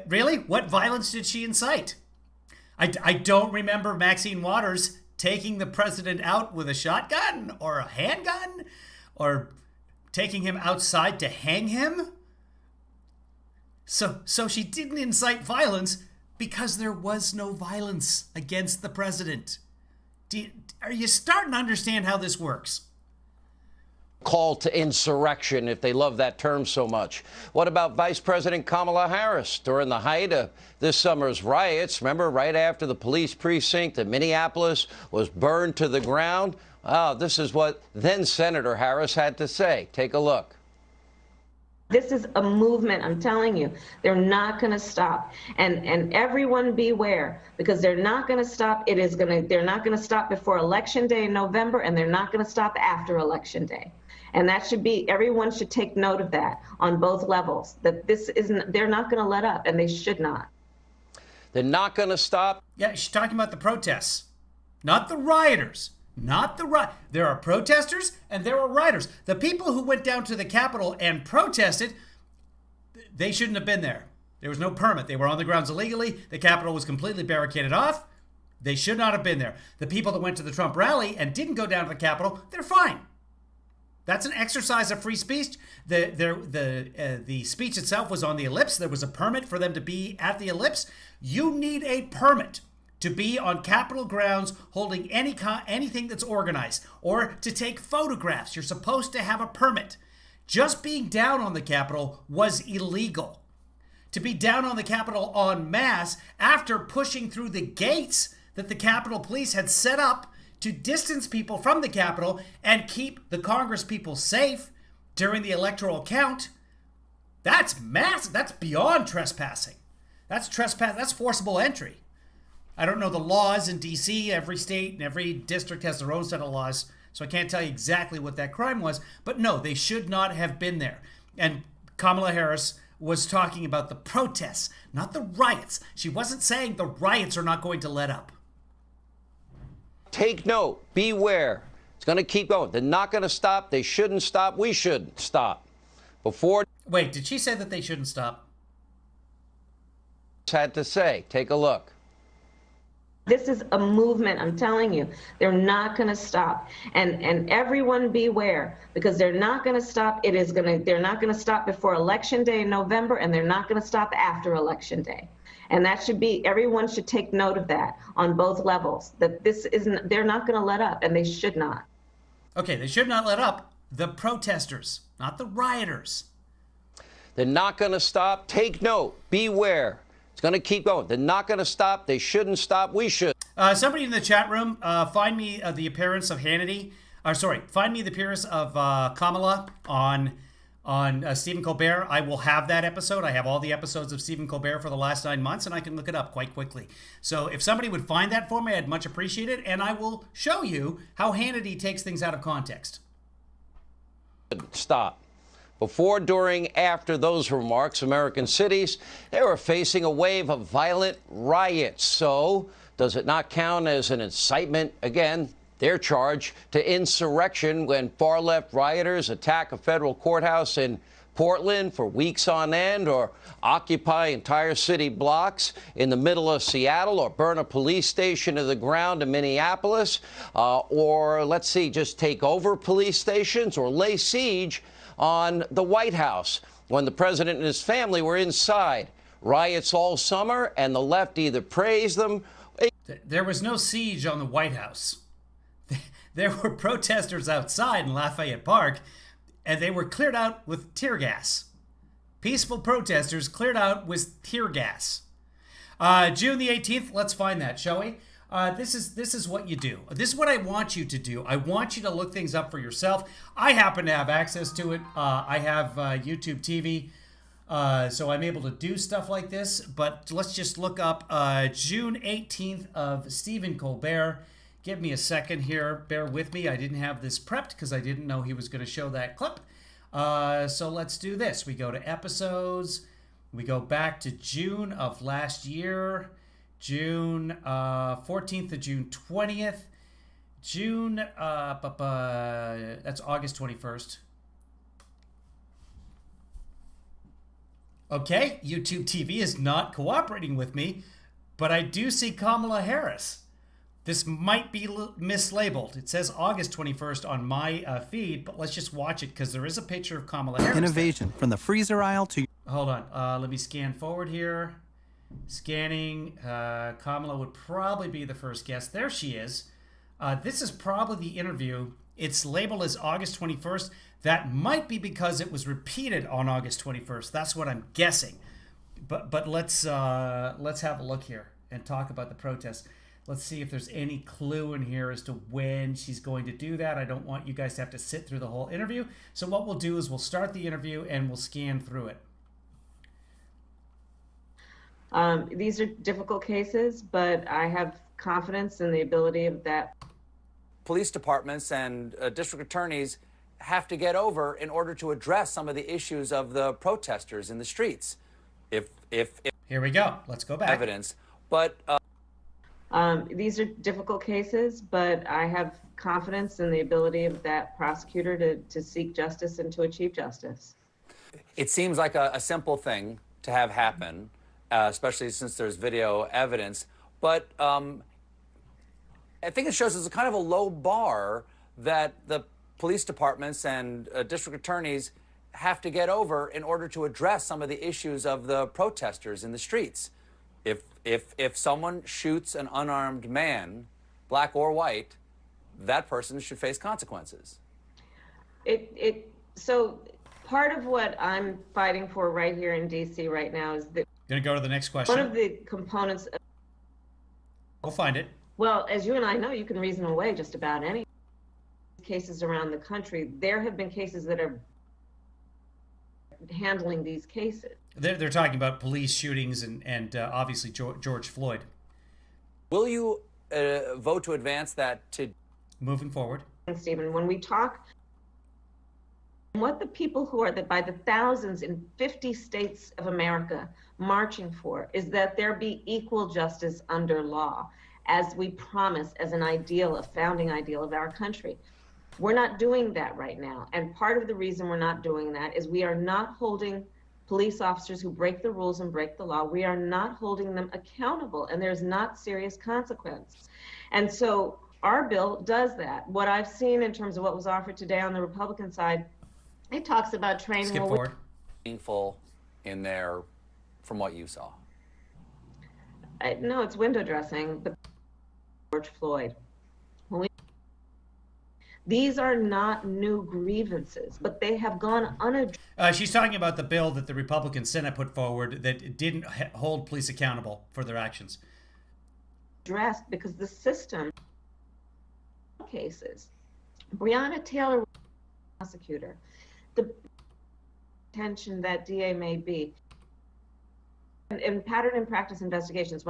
Really? What violence did she incite? I don't remember Maxine Waters taking the president out with a shotgun or a handgun or taking him outside to hang him. So she didn't incite violence because there was no violence against the president. Are you starting to understand how this works? Call to insurrection, if they love that term so much. What about Vice President Kamala Harris during the height of this summer's riots? Remember, right after the police precinct in Minneapolis was burned to the ground? This is what then Senator Harris had to say. Take a look. This is a movement, I'm telling you. They're not going to stop. And everyone beware, because they're not going to stop. They're not going to stop before Election Day in November, and they're not going to stop after Election Day. And that should be, everyone should take note of that on both levels, that this isn't, they're not going to let up, and they should not. They're not going to stop? Yeah, she's talking about the protests, not the rioters. There are protesters and there are rioters. The people who went down to the Capitol and protested, they shouldn't have been there. There was no permit. They were on the grounds illegally. The Capitol was completely barricaded off. They should not have been there. The people that went to the Trump rally and didn't go down to the Capitol, they're fine. That's an exercise of free speech. The speech itself was on the ellipse. There was a permit for them to be at the ellipse. You need a permit to be on Capitol grounds holding anything that's organized or to take photographs. You're supposed to have a permit. Just being down on the Capitol was illegal. To be down on the Capitol en masse after pushing through the gates that the Capitol Police had set up to distance people from the Capitol and keep the Congress people safe during the electoral count, that's massive. That's beyond trespassing. That's trespass. That's forcible entry. I don't know the laws in D.C. Every state and every district has their own set of laws, so I can't tell you exactly what that crime was. But no, they should not have been there. And Kamala Harris was talking about the protests, not the riots. She wasn't saying the riots are not going to let up. Take note. Beware. It's going to keep going. They're not going to stop. They shouldn't stop. We shouldn't stop. Wait, did she say that they shouldn't stop? Had to say. Take a look. This is a movement, I'm telling you. They're not going to stop. And everyone beware, because they're not going to stop. They're not going to stop before Election Day in November, and they're not going to stop after Election Day. And that should be, everyone should take note of that on both levels, that this isn't, they're not going to let up, and they should not. Okay, they should not let up. The protesters, not the rioters. They're not going to stop. Take note. Beware. It's going to keep going. They're not going to stop. They shouldn't stop. We should. Somebody in the chat room, find me the appearance of Hannity. Find me the appearance of Kamala on Stephen Colbert. I will have that episode. I have all the episodes of Stephen Colbert for the last 9 months, and I can look it up quite quickly. So if somebody would find that for me, I'd much appreciate it, and I will show you how Hannity takes things out of context. Stop. Before, during, after those remarks, American cities, they were facing a wave of violent riots. So, does it not count as an incitement, again, their charge, to insurrection when far-left rioters attack a federal courthouse in Portland for weeks on end, or occupy entire city blocks in the middle of Seattle, or burn a police station to the ground in Minneapolis, or, let's see, just take over police stations or lay siege on the White House when the president and his family were inside? Riots all summer, and the left either praised them. There was no siege on the White House. There were protesters outside in Lafayette Park, and they were cleared out with tear gas. Peaceful protesters cleared out with tear gas. June the 18th, let's find that, shall we? This is what you do. This is what I want you to do. I want you to look things up for yourself. I happen to have access to it. I have YouTube TV, so I'm able to do stuff like this. But let's just look up June 18th of Stephen Colbert. Give me a second here. Bear with me. I didn't have this prepped because I didn't know he was going to show that clip. So let's do this. We go to episodes. We go back to June of last year. June 14th to June 20th. June, that's August 21st. Okay, YouTube TV is not cooperating with me, but I do see Kamala Harris. This might be mislabeled. It says August 21st on my feed, but let's just watch it because there is a picture of Kamala Harris. Innovation from the freezer aisle to... Hold on. Let me scan forward here. Scanning. Kamala would probably be the first guest. There she is. This is probably the interview. It's labeled as August 21st. That might be because it was repeated on August 21st. That's what I'm guessing. But let's have a look here and talk about the protests. Let's see if there's any clue in here as to when she's going to do that. I don't want you guys to have to sit through the whole interview. So what we'll do is we'll start the interview and we'll scan through it. These are difficult cases, but I have confidence in the ability of that. Police departments and district attorneys have to get over in order to address some of the issues of the protesters in the streets. If Here we go. Let's go back. Evidence, but these are difficult cases, but I have confidence in the ability of that prosecutor to seek justice and to achieve justice. it seems like a simple thing to have happen, especially since there's video evidence. But I think it shows there's a kind of a low bar that the police departments and district attorneys have to get over in order to address some of the issues of the protesters in the streets. If someone shoots an unarmed man, black or white, that person should face consequences. So part of what I'm fighting for right here in DC right now is that Gonna go to the next question. one of the components of, We'll find it. well, as you and I know, you can reason away just about any cases around the country. There have been cases that are handling these cases. They're talking about police shootings and obviously George Floyd. Will you vote to advance that to... Moving forward. Stephen, when we talk, what the people who are by the thousands in 50 states of America marching for is that there be equal justice under law, as we promise as an ideal, a founding ideal of our country. We're not doing that right now. And part of the reason we're not doing that is we are not holding police officers who break the rules and break the law. We are not holding them accountable, and there's not serious consequence. And so our bill does that. What I've seen in terms of what was offered today on the Republican side, it talks about training. Skip forward. Meaningful in there from what you saw. No, it's window dressing, but George Floyd. These are not new grievances, but they have gone unaddressed. She's talking about the bill that the Republican Senate put forward that didn't hold police accountable for their actions. Because the system cases, Breonna Taylor was a prosecutor. The attention that DA may be in pattern and practice investigations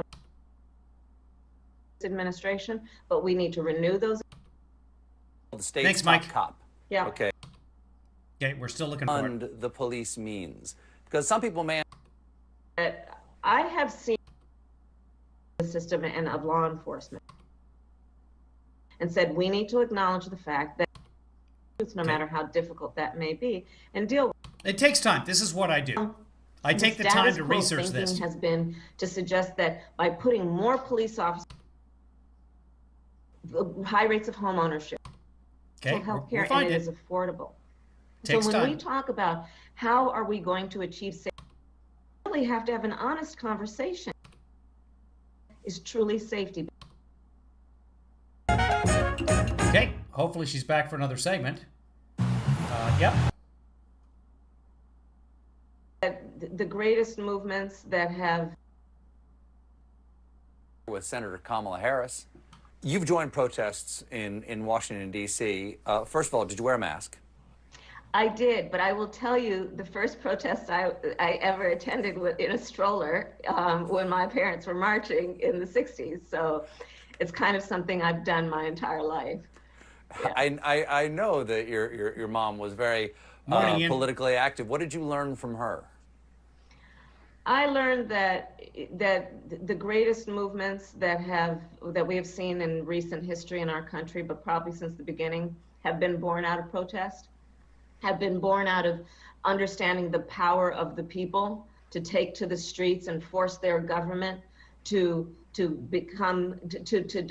administration, but we need to renew those. The state's Thanks, top Mike. cop. Yeah. Okay. Okay, we're still looking for it. The police means, because some people may. I have seen the system and of law enforcement and said we need to acknowledge the fact that no matter how difficult that may be and deal with it. It takes time. This is what I do. I take the time to research this. Thinking has been to suggest that by putting more police officers, high rates of home ownership, health care, and it is affordable. So when we talk about how are we going to achieve safety, we really have to have an honest conversation. Is truly safety. Okay, hopefully she's back for another segment. Yep. The greatest movements that have. With Senator Kamala Harris. You've joined protests in Washington, D.C. First of all, did you wear a mask? I did, but I will tell you the first protest I ever attended was in a stroller when my parents were marching in the 60s. So it's kind of something I've done my entire life. Yeah. I know that your mom was very politically active. What did you learn from her? I learned that the greatest movements that we have seen in recent history in our country, but probably since the beginning, have been born out of protest, have been born out of understanding the power of the people to take to the streets and force their government to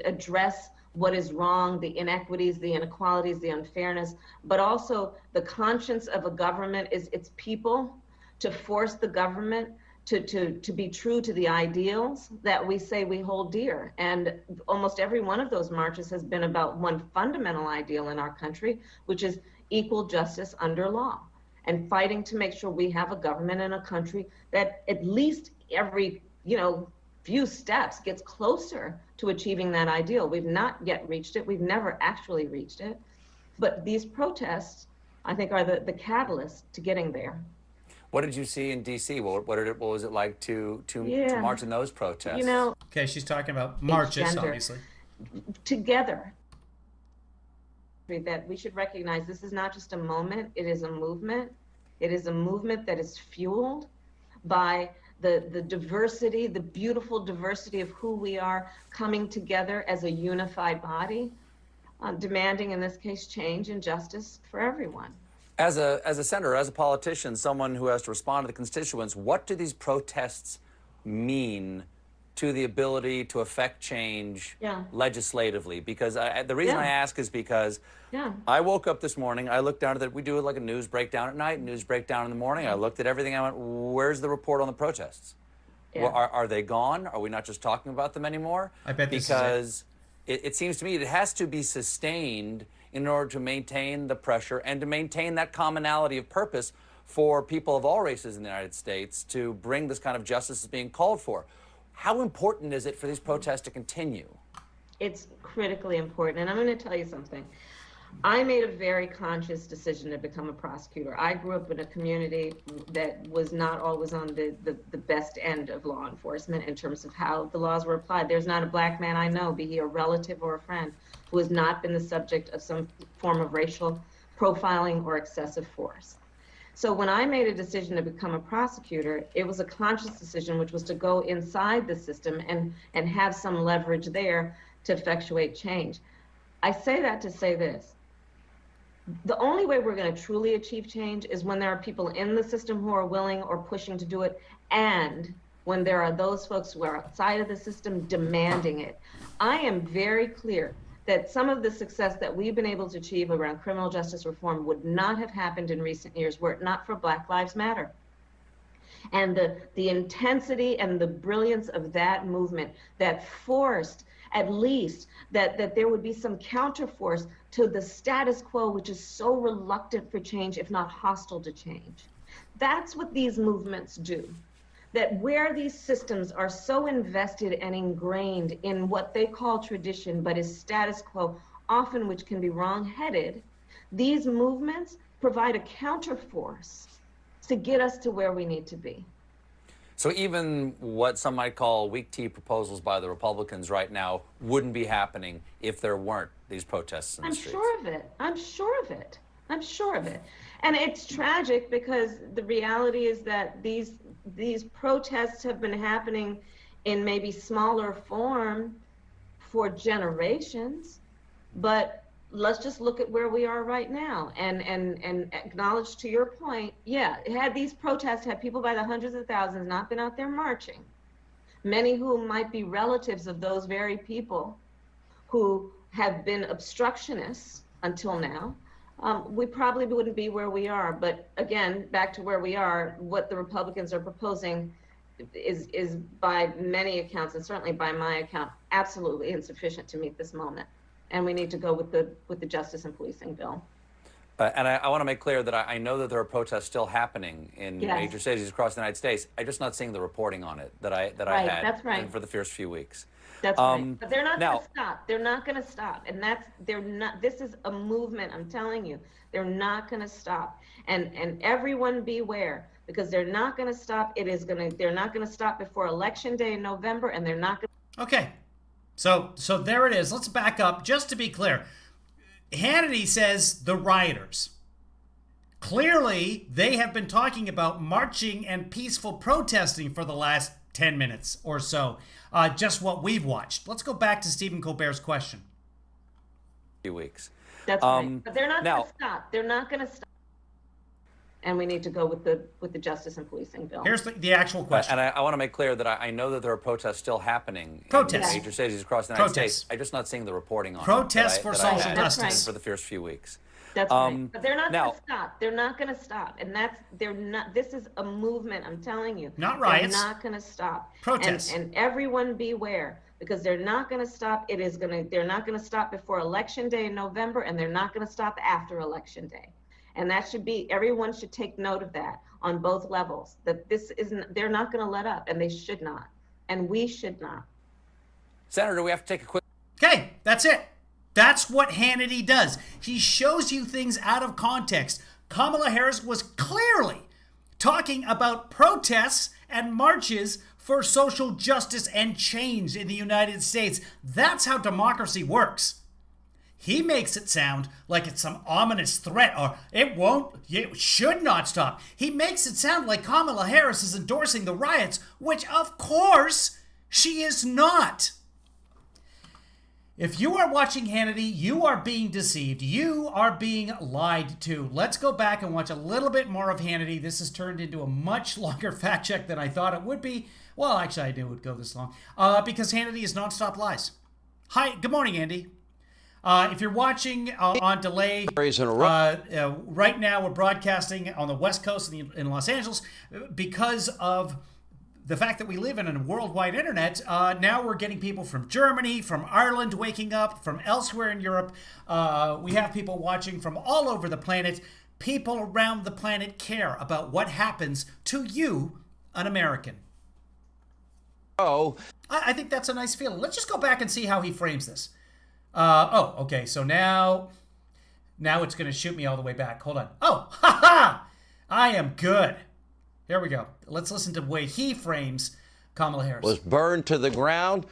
address what is wrong, the inequities, the inequalities, the unfairness, but also the conscience of a government is its people, to force the government to be true to the ideals that we say we hold dear. And almost every one of those marches has been about one fundamental ideal in our country, which is equal justice under law, and fighting to make sure we have a government in a country that at least every, few steps gets closer to achieving that ideal. We've not yet reached it. We've never actually reached it. But these protests, I think, are the catalyst to getting there. What did you see in D.C.? What was it like to march in those protests? Okay, she's talking about marches, obviously. Together. That we should recognize this is not just a moment, it is a movement. It is a movement that is fueled by the diversity, the beautiful diversity of who we are coming together as a unified body, demanding, in this case, change and justice for everyone. As a senator, as a politician, someone who has to respond to the constituents, what do these protests mean to the ability to affect change legislatively? Because the reason I ask is because I woke up this morning, I looked down at that. We do like a news breakdown at night, news breakdown in the morning. I looked at everything. I went, where's the report on the protests? Well, are they gone? Are we not just talking about them anymore? I bet this because it seems to me it has to be sustained in order to maintain the pressure and to maintain that commonality of purpose for people of all races in the United States to bring this kind of justice as being called for. How important is it for these protests to continue? It's critically important. And I'm going to tell you something. I made a very conscious decision to become a prosecutor. I grew up in a community that was not always on the best end of law enforcement in terms of how the laws were applied. There's not a black man I know, be he a relative or a friend, who has not been the subject of some form of racial profiling or excessive force. So when I made a decision to become a prosecutor, it was a conscious decision, which was to go inside the system and have some leverage there to effectuate change. I say that to say this. The only way we're going to truly achieve change is when there are people in the system who are willing or pushing to do it, and when there are those folks who are outside of the system demanding it. I am very clear that some of the success that we've been able to achieve around criminal justice reform would not have happened in recent years were it not for Black Lives Matter. And the intensity and the brilliance of that movement that forced at least that there would be some counterforce to the status quo, which is so reluctant for change, if not hostile to change. That's what these movements do. That where these systems are so invested and ingrained in what they call tradition, but is status quo, often which can be wrong-headed, these movements provide a counterforce to get us to where we need to be. So even what some might call weak tea proposals by the Republicans right now wouldn't be happening if there weren't these protests in the streets. I'm sure of it. I'm sure of it. I'm sure of it. And it's tragic because the reality is that these protests have been happening in maybe smaller form for generations, but let's just look at where we are right now and acknowledge, to your point, yeah, had these protests, had people by the hundreds of thousands not been out there marching, many who might be relatives of those very people who have been obstructionists until now, we probably wouldn't be where we are. But again, back to where we are, what the Republicans are proposing is by many accounts, and certainly by my account, absolutely insufficient to meet this moment. And we need to go with the justice and policing bill. And I want to make clear that I know that there are protests still happening in major cities across the United States. I'm just not seeing the reporting on it that I had that's right. for the first few weeks. That's right. But they're not going to stop. They're not going to stop. And they're not. This is a movement. I'm telling you, they're not going to stop. And everyone beware, because they're not going to stop. They're not going to stop before Election Day in November, and they're not going to. Okay. So there it is. Let's back up. Just to be clear, Hannity says the rioters. Clearly, they have been talking about marching and peaceful protesting for the last 10 minutes or so. Just what we've watched. Let's go back to Stephen Colbert's question. Few weeks. That's right. But they're not going to stop. They're not going to stop. And we need to go with the justice and policing bill. Here's the actual question. And I want to make clear that I know that there are protests still happening in major cities across the United States. I'm just not seeing the reporting on protests it for social justice for the first few weeks. That's right. But they're not going to stop. They're not going to stop. And they're not. This is a movement. I'm telling you. Not riots. They're not going to stop. Protests. And everyone beware, because they're not going to stop. They're not going to stop before Election Day in November, and they're not going to stop after Election Day. And that should be, everyone should take note of that on both levels, that they're not going to let up, and they should not. And we should not. Senator, we have to take a quick. Okay, that's it. That's what Hannity does. He shows you things out of context. Kamala Harris was clearly talking about protests and marches for social justice and change in the United States. That's how democracy works. He makes it sound like it's some ominous threat, or it should not stop. He makes it sound like Kamala Harris is endorsing the riots, which of course she is not. If you are watching Hannity, you are being deceived. You are being lied to. Let's go back and watch a little bit more of Hannity. This has turned into a much longer fact check than I thought it would be. Well, actually, I knew it would go this long. Because Hannity is nonstop lies. Hi, good morning, Andy. If you're watching on delay, right now we're broadcasting on the West Coast in Los Angeles because of the fact that we live in a worldwide internet. Now we're getting people from Germany, from Ireland waking up, from elsewhere in Europe. We have people watching from all over the planet. People around the planet care about what happens to you, an American. I think that's a nice feeling. Let's just go back and see how he frames this. Okay, so now it's going to shoot me all the way back. Hold on. Oh, ha! I am good. Here we go. Let's listen to the way he frames Kamala Harris. Was burned to the ground.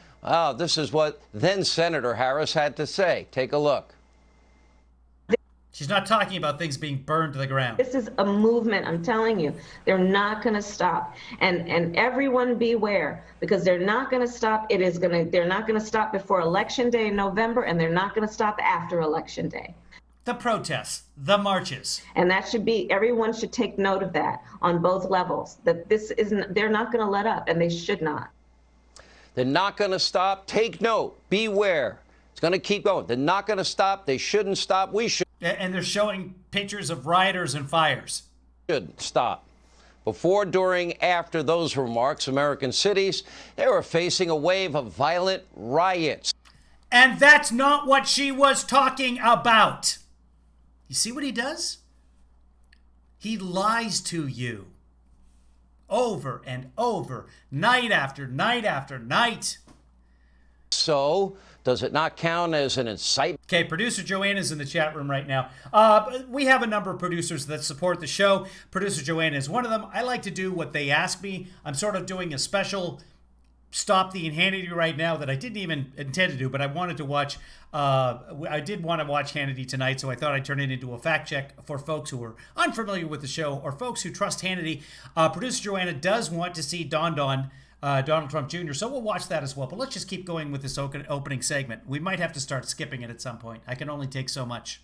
This is what then Senator Harris had to say. Take a look. She's not talking about things being burned to the ground. This is a movement, I'm telling you. They're not going to stop. And everyone beware, because they're not going to stop. They're not going to stop before Election Day in November, and they're not going to stop after Election Day. The protests, the marches. And that should be, everyone should take note of that on both levels, that they're not going to let up, and they should not. They're not going to stop. Take note. Beware. It's going to keep going. They're not going to stop. They shouldn't stop. We should. And they're showing pictures of rioters and fires. Should stop. Before, during, after those remarks, American cities, they were facing a wave of violent riots. And that's not what she was talking about. You see what he does? He lies to you. Over and over, night after night after night. So, does it not count as an incitement? Okay, producer Joanna's in the chat room right now. We have a number of producers that support the show. Producer Joanna is one of them. I like to do what they ask me. I'm sort of doing a special Stop the Hannity right now that I didn't even intend to do, but I wanted to watch. I did want to watch Hannity tonight, so I thought I'd turn it into a fact check for folks who are unfamiliar with the show or folks who trust Hannity. Producer Joanna does want to see Donald Trump Jr., so we'll watch that as well. But let's just keep going with this opening segment. We might have to start skipping it at some point. I can only take so much.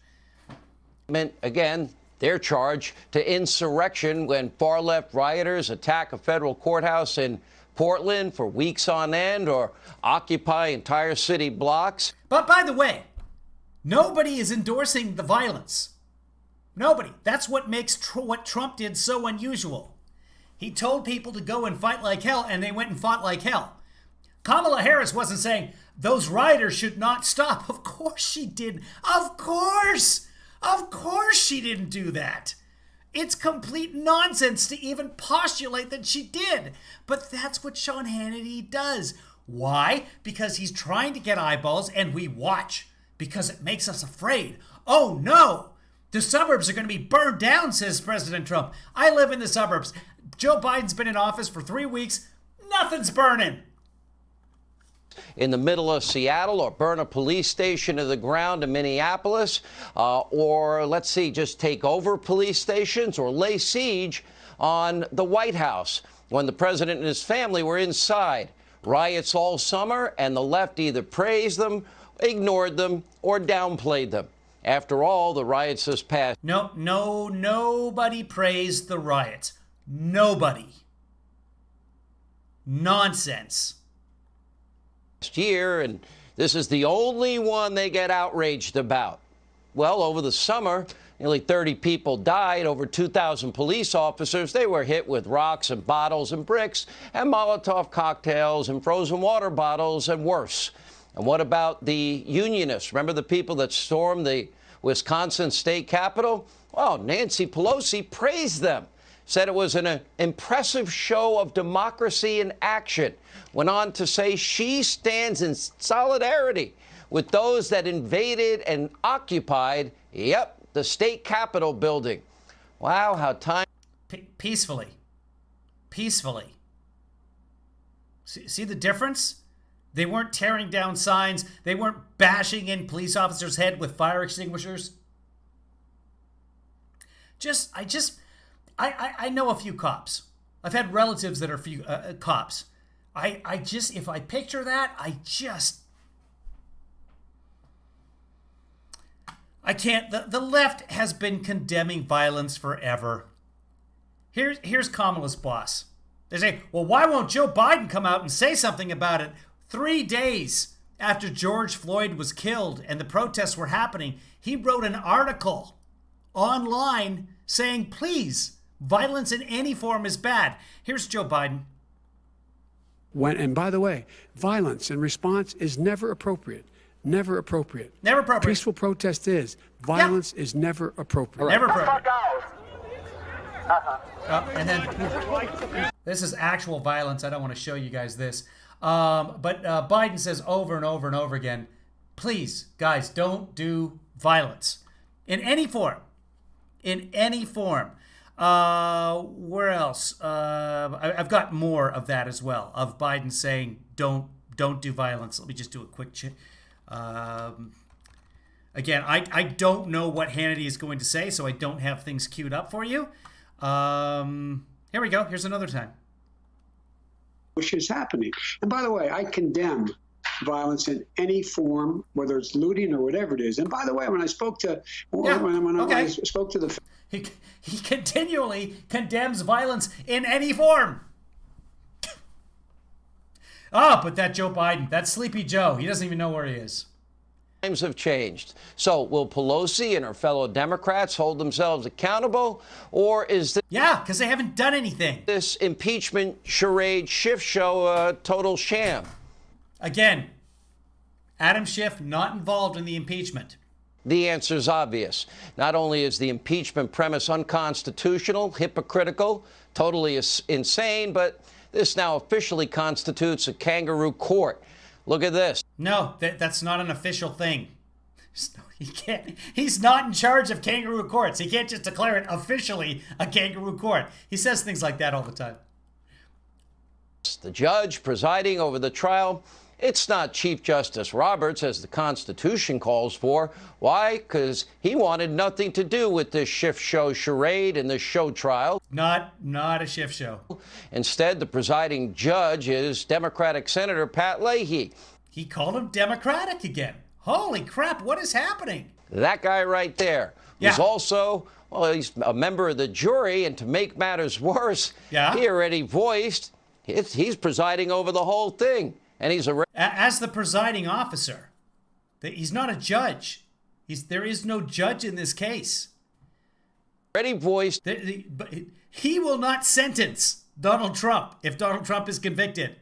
Again, their charge to insurrection when far-left rioters attack a federal courthouse in Portland for weeks on end or occupy entire city blocks. But by the way, nobody is endorsing the violence. Nobody. That's what makes what Trump did so unusual. He told people to go and fight like hell, and they went and fought like hell. Kamala Harris wasn't saying those rioters should not stop. Of course she did. Of course. Of course she didn't do that. It's complete nonsense to even postulate that she did. But that's what Sean Hannity does. Why? Because he's trying to get eyeballs, and we watch because it makes us afraid. Oh no! The suburbs are going to be burned down, says President Trump. I live in the suburbs. Joe Biden's been in office for 3 weeks. Nothing's burning. In the middle of Seattle, or burn a police station to the ground in Minneapolis, or let's see, just take over police stations or lay siege on the White House when the president and his family were inside. Riots all summer, and the left either praised them, ignored them, or downplayed them. After all, the riots this past... Nobody praised the riots. Nobody. Nonsense. Year, and this is the only one they get outraged about. Well, over the summer, nearly 30 people died, over 2,000 police officers. They were hit with rocks and bottles and bricks and Molotov cocktails and frozen water bottles and worse. And what about the Unionists? Remember the people that stormed the Wisconsin state capitol? Well, Nancy Pelosi praised them, said it was an impressive show of democracy in action. Went on to say she stands in solidarity with those that invaded and occupied, the state capitol building. Wow, how time... Peacefully. Peacefully. See the difference? They weren't tearing down signs. They weren't bashing in police officers' head with fire extinguishers. I know a few cops. I've had relatives that are few cops. If I picture that, I can't. The left has been condemning violence forever. Here's Kamala's boss. They say, well, why won't Joe Biden come out and say something about it? 3 days after George Floyd was killed and the protests were happening, he wrote an article online saying, please, violence in any form is bad. Here's Joe Biden. And by the way, violence in response is never appropriate. Never appropriate. Never appropriate. Peaceful protest is. Violence is never appropriate. Never appropriate. And then this is actual violence. I don't want to show you guys this. But Biden says over and over and over again, please, guys, don't do violence in any form. In any form. Where else? I've got more of that as well, of Biden saying don't do violence. Let me just do a quick check. Again, I don't know what Hannity is going to say, so I don't have things queued up for you. Here we go. Here's another time. Which is happening. And by the way, I condemn violence in any form, whether it's looting or whatever it is. And by the way, when I spoke to I spoke to the... He continually condemns violence in any form. But that Joe Biden, that sleepy Joe, he doesn't even know where he is. Times have changed. So will Pelosi and her fellow Democrats hold themselves accountable, or is this... Yeah, because they haven't done anything. This impeachment charade shift show a total sham? Again, Adam Schiff not involved in the impeachment? The answer is obvious. Not only is the impeachment premise unconstitutional, hypocritical, totally insane, but this now officially constitutes a kangaroo court. Look at this. No, that's not an official thing. He can't. He's not in charge of kangaroo courts. He can't just declare it officially a kangaroo court. He says things like that all the time. The judge presiding over the trial, it's not Chief Justice Roberts, as the Constitution calls for. Why? Because he wanted nothing to do with this Schiff show charade and this show trial. Not a Schiff show. Instead, the presiding judge is Democratic Senator Pat Leahy. He called him Democratic again. Holy crap, what is happening? That guy right there was also, well, he's a member of the jury, and to make matters worse, he already voiced he's presiding over the whole thing. And he's as the presiding officer. He's not a judge. There is no judge in this case. Already voiced. He will not sentence Donald Trump if Donald Trump is convicted.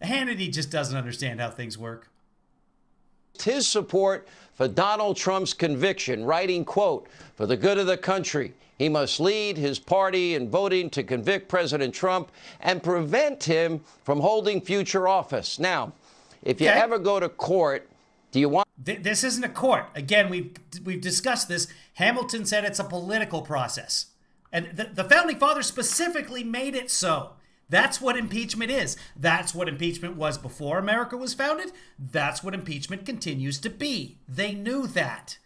Hannity just doesn't understand how things work. His support for Donald Trump's conviction, writing, quote, "For the good of the country, he must lead his party in voting to convict President Trump and prevent him from holding future office." Now, if you ever go to court, do you want... This isn't a court. Again, we've discussed this. Hamilton said it's a political process. And the Founding Fathers specifically made it so. That's what impeachment is. That's what impeachment was before America was founded. That's what impeachment continues to be. They knew that.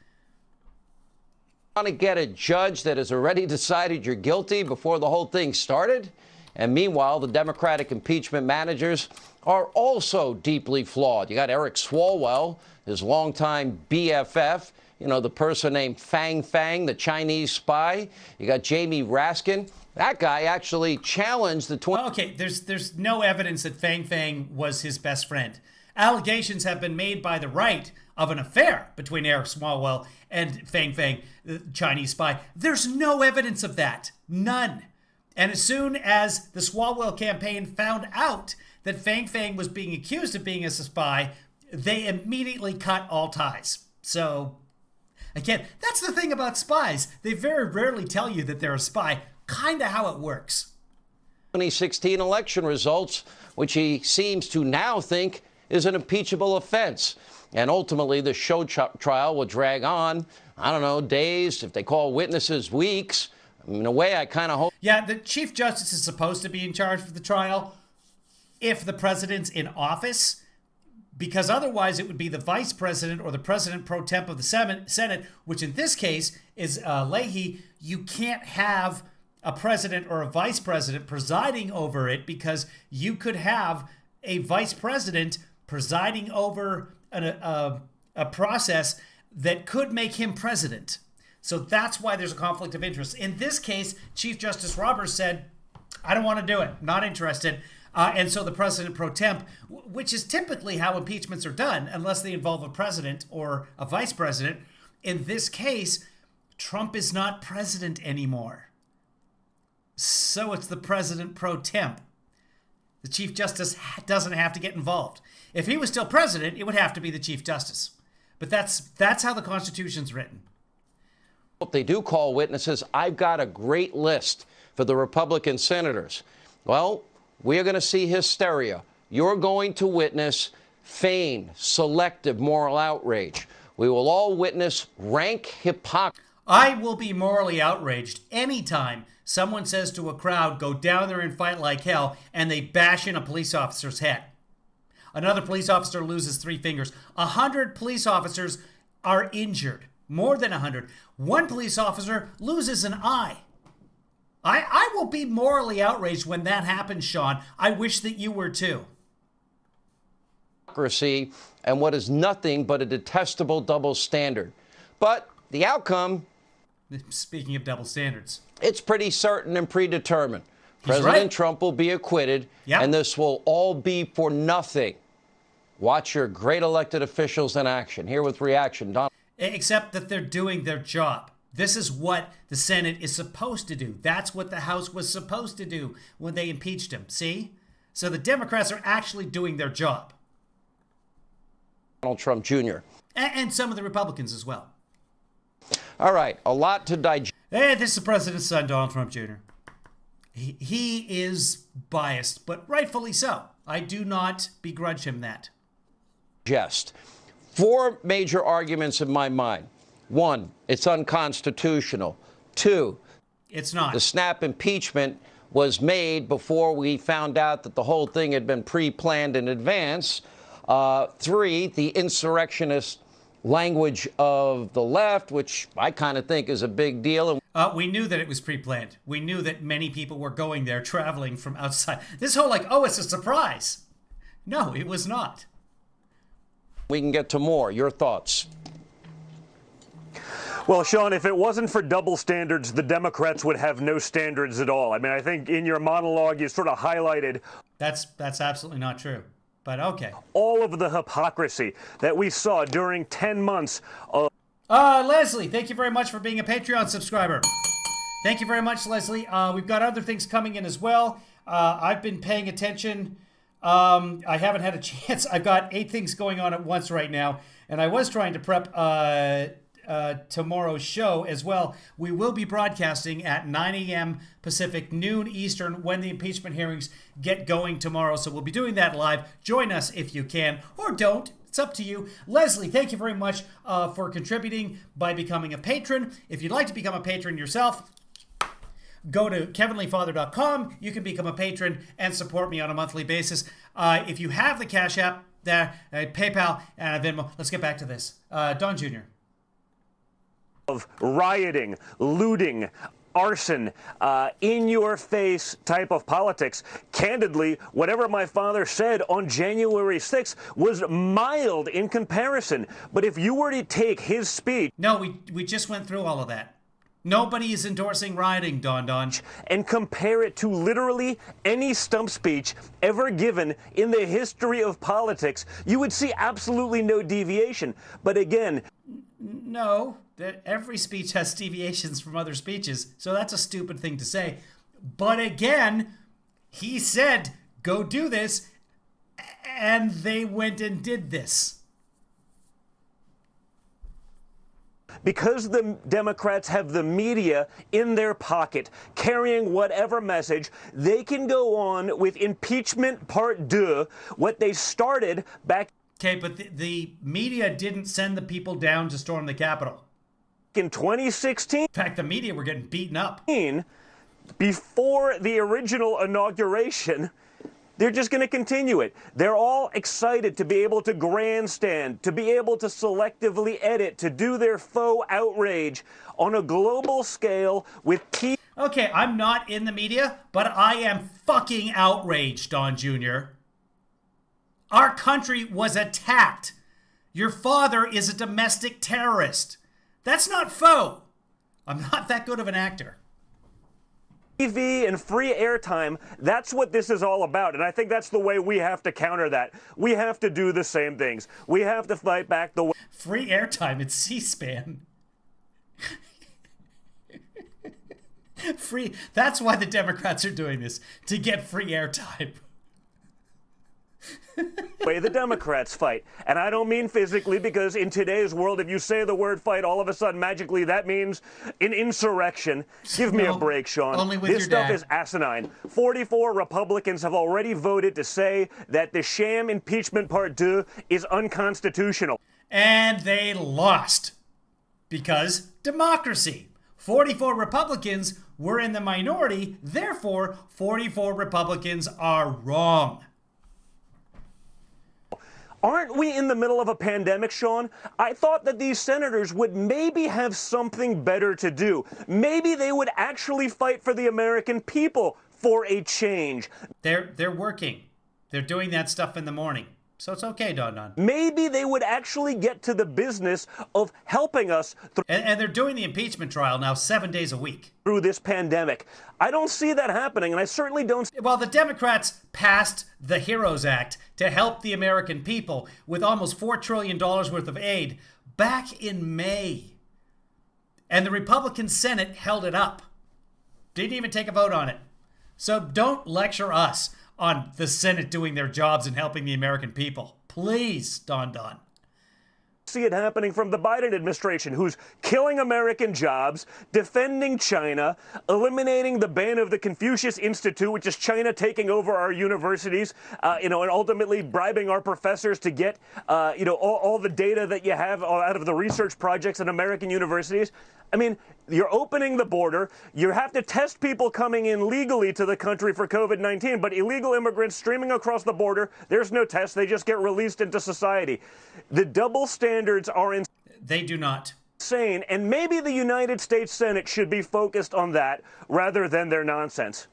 Want to get a judge that has already decided you're guilty before the whole thing started? And meanwhile, the Democratic impeachment managers are also deeply flawed. You got Eric Swalwell, his longtime BFF, you know, the person named Fang Fang, the Chinese spy. You got Jamie Raskin. That guy actually challenged the... Okay, there's no evidence that Fang Fang was his best friend. Allegations have been made by the right of an affair between Eric Swalwell and Fang Fang, the Chinese spy. There's no evidence of that. None. And as soon as the Swalwell campaign found out that Fang Fang was being accused of being a spy, they immediately cut all ties. So, again, that's the thing about spies. They very rarely tell you that they're a spy. Kind of how it works. 2016 election results, which he seems to now think is an impeachable offense. And ultimately, the show trial will drag on, I don't know, days, if they call witnesses, weeks. In a way, I kind of hope... Yeah, the Chief Justice is supposed to be in charge of the trial if the president's in office, because otherwise it would be the vice president or the president pro temp of the Senate, which in this case is Leahy. You can't have a president or a vice president presiding over it, because you could have a vice president presiding over a process that could make him president. So that's why there's a conflict of interest. In this case, Chief Justice Roberts said, I don't want to do it, not interested. And so the president pro temp, which is typically how impeachments are done, unless they involve a president or a vice president. In this case, Trump is not president anymore. So it's the president pro temp. The Chief Justice doesn't have to get involved. If he was still president, it would have to be the Chief Justice. But that's how the Constitution's written. If they do call witnesses, I've got a great list for the Republican senators. Well, we are going to see hysteria. You're going to witness feigned, selective moral outrage. We will all witness rank hypocrisy. I will be morally outraged anytime someone says to a crowd, go down there and fight like hell, and they bash in a police officer's head. Another police officer loses 3 fingers. 100 police officers are injured. More than 100. One police officer loses an eye. I will be morally outraged when that happens, Sean. I wish that you were too. And what is nothing but a detestable double standard. But the outcome... Speaking of double standards. It's pretty certain and predetermined. President Trump will be acquitted, and this will all be for nothing. Watch your great elected officials in action. Here with reaction, Donald. Except that they're doing their job. This is what the Senate is supposed to do. That's what the House was supposed to do when they impeached him. See? So the Democrats are actually doing their job. Donald Trump Jr. And some of the Republicans as well. All right, a lot to digest. Hey, this is the president's son, Donald Trump Jr. He is biased, but rightfully so. I do not begrudge him that. Four major arguments in my mind. One, it's unconstitutional. Two, it's not. The snap impeachment was made before we found out that the whole thing had been pre-planned in advance. Three, the insurrectionist language of the left, which I kind of think is a big deal. We knew that it was pre-planned. We knew that many people were going there, traveling from outside. This whole oh, it's a surprise. No, it was not. We can get to more. Your thoughts? Well, Sean, if it wasn't for double standards, the Democrats would have no standards at all. I mean, I think in your monologue, you sort of highlighted... That's absolutely not true. But okay. All of the hypocrisy that we saw during 10 months of... Leslie, thank you very much for being a Patreon subscriber. Thank you very much, Leslie. We've got other things coming in as well. I've been paying attention. I haven't had a chance. I've got 8 things going on at once right now, and I was trying to prep tomorrow's show as well. We will be broadcasting at 9 a.m. Pacific, noon Eastern, when the impeachment hearings get going tomorrow. So we'll be doing that live. Join us if you can, or don't. It's up to you. Leslie, thank you very much for contributing by becoming a patron. If you'd like to become a patron yourself, go to kevinleefather.com. You can become a patron and support me on a monthly basis. If you have the Cash App, there, PayPal, and Venmo. Let's get back to this. Don Jr. Of rioting, looting, arson, in-your-face type of politics. Candidly, whatever my father said on January 6th was mild in comparison. But if you were to take his speech... No, we just went through all of that. Nobody is endorsing rioting, Don. And compare it to literally any stump speech ever given in the history of politics, you would see absolutely no deviation. But again... No, that every speech has deviations from other speeches, so that's a stupid thing to say. But again, he said, go do this, and they went and did this. Because the Democrats have the media in their pocket, carrying whatever message, they can go on with impeachment part 2, what they started back... Okay, but the media didn't send the people down to storm the Capitol. In 2016... In fact, the media were getting beaten up. Before the original inauguration, they're just going to continue it. They're all excited to be able to grandstand, to be able to selectively edit, to do their faux outrage on a global scale with Okay, I'm not in the media, but I am fucking outraged, Don Jr. Our country was attacked. Your father is a domestic terrorist. That's not faux. I'm not that good of an actor. TV and free airtime, that's what this is all about. And I think that's the way we have to counter that. We have to do the same things. We have to fight back the way... Free airtime, it's C-SPAN. Free. That's why the Democrats are doing this, to get free airtime. way the Democrats fight. And I don't mean physically, because in today's world, if you say the word fight, all of a sudden, magically, that means an insurrection. Give me a break, Sean. Only with this your stuff dad. is asinine. 44 Republicans have already voted to say that the sham impeachment part 2 is unconstitutional. And they lost. Because democracy. 44 Republicans were in the minority, therefore 44 Republicans are wrong. Aren't we in the middle of a pandemic, Sean? I thought that these senators would maybe have something better to do. Maybe they would actually fight for the American people for a change. They're working. They're doing that stuff in the morning. So it's okay, Don. Maybe they would actually get to the business of helping us and they're doing the impeachment trial now 7 days a week. Through this pandemic. I don't see that happening, and I certainly don't... Well, the Democrats passed the HEROES Act to help the American people with almost $4 trillion worth of aid back in May. And the Republican Senate held it up. Didn't even take a vote on it. So don't lecture us on the Senate doing their jobs and helping the American people. Please, Don. see it happening from the Biden administration, who's killing American jobs, defending China, eliminating the ban of the Confucius Institute, which is China taking over our universities, and ultimately bribing our professors to get, all the data that you have out of the research projects in American universities. I mean, you're opening the border. You have to test people coming in legally to the country for COVID-19, but illegal immigrants streaming across the border, there's no test. They just get released into society. The double standards are insane. They do not. And maybe the United States Senate should be focused on that rather than their nonsense.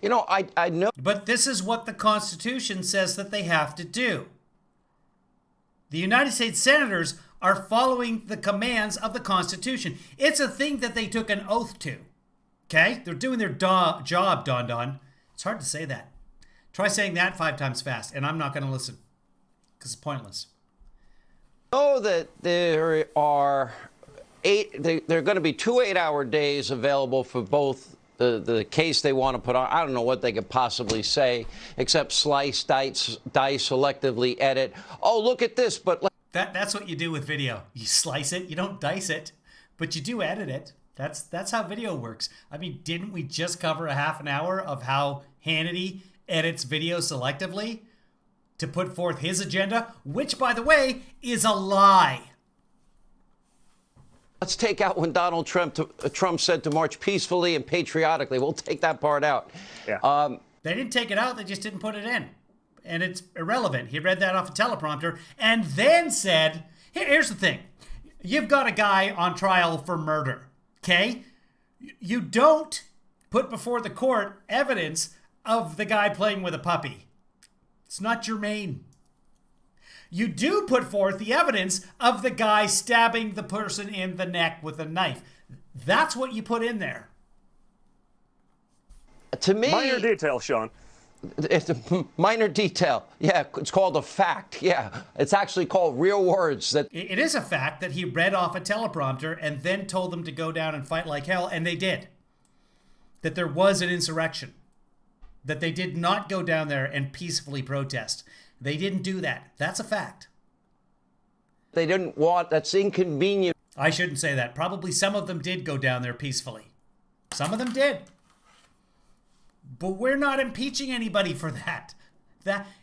I know. But this is what the Constitution says that they have to do. The United States senators are following the commands of the Constitution. It's a thing that they took an oath to. Okay? They're doing their job, Don. It's hard to say that. Try saying that 5 times fast, and I'm not going to listen because it's pointless. Know that there are there are going to be 2 8-hour days available for both the case they want to put on. I don't know what they could possibly say except slice, dice, selectively edit. Oh, look at this, but that's what you do with video. You slice it, you don't dice it, but you do edit it. That's how video works. I mean, didn't we just cover a half an hour of how Hannity edits video selectively to put forth his agenda, which, by the way, is a lie? Let's take out when Donald Trump said to march peacefully and patriotically. We'll take that part out. Yeah. They didn't take it out. They just didn't put it in. And it's irrelevant. He read that off a teleprompter and then said, here's the thing. You've got a guy on trial for murder, okay? You don't put before the court evidence of the guy playing with a puppy. It's not germane. You do put forth the evidence of the guy stabbing the person in the neck with a knife. That's what you put in there. To me, minor detail, Sean. It's a minor detail. Yeah, it's called a fact. Yeah, it's actually called real words. That it is a fact that he read off a teleprompter and then told them to go down and fight like hell, and they did. That there was an insurrection. That they did not go down there and peacefully protest. They didn't do that. That's a fact. They didn't want. That's inconvenient. I shouldn't say that. Probably some of them did go down there peacefully. Some of them did. But we're not impeaching anybody for that.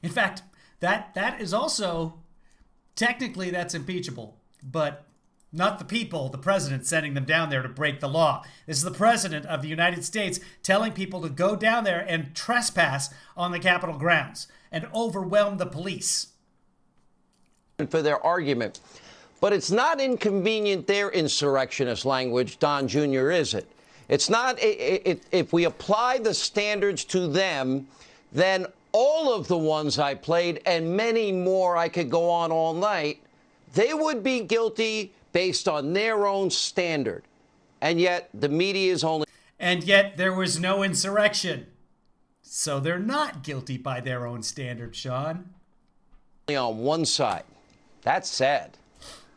In fact, that is also, technically that's impeachable, but not the people, the president sending them down there to break the law. This is the president of the United States telling people to go down there and trespass on the Capitol grounds and overwhelm the police. For their argument. But it's not inconvenient, their insurrectionist language, Don Jr., is it? It's not, if we apply the standards to them, then all of the ones I played and many more, I could go on all night, they would be guilty based on their own standard. And yet the media is only... And yet there was no insurrection. So they're not guilty by their own standard, Sean. On one side. That's sad.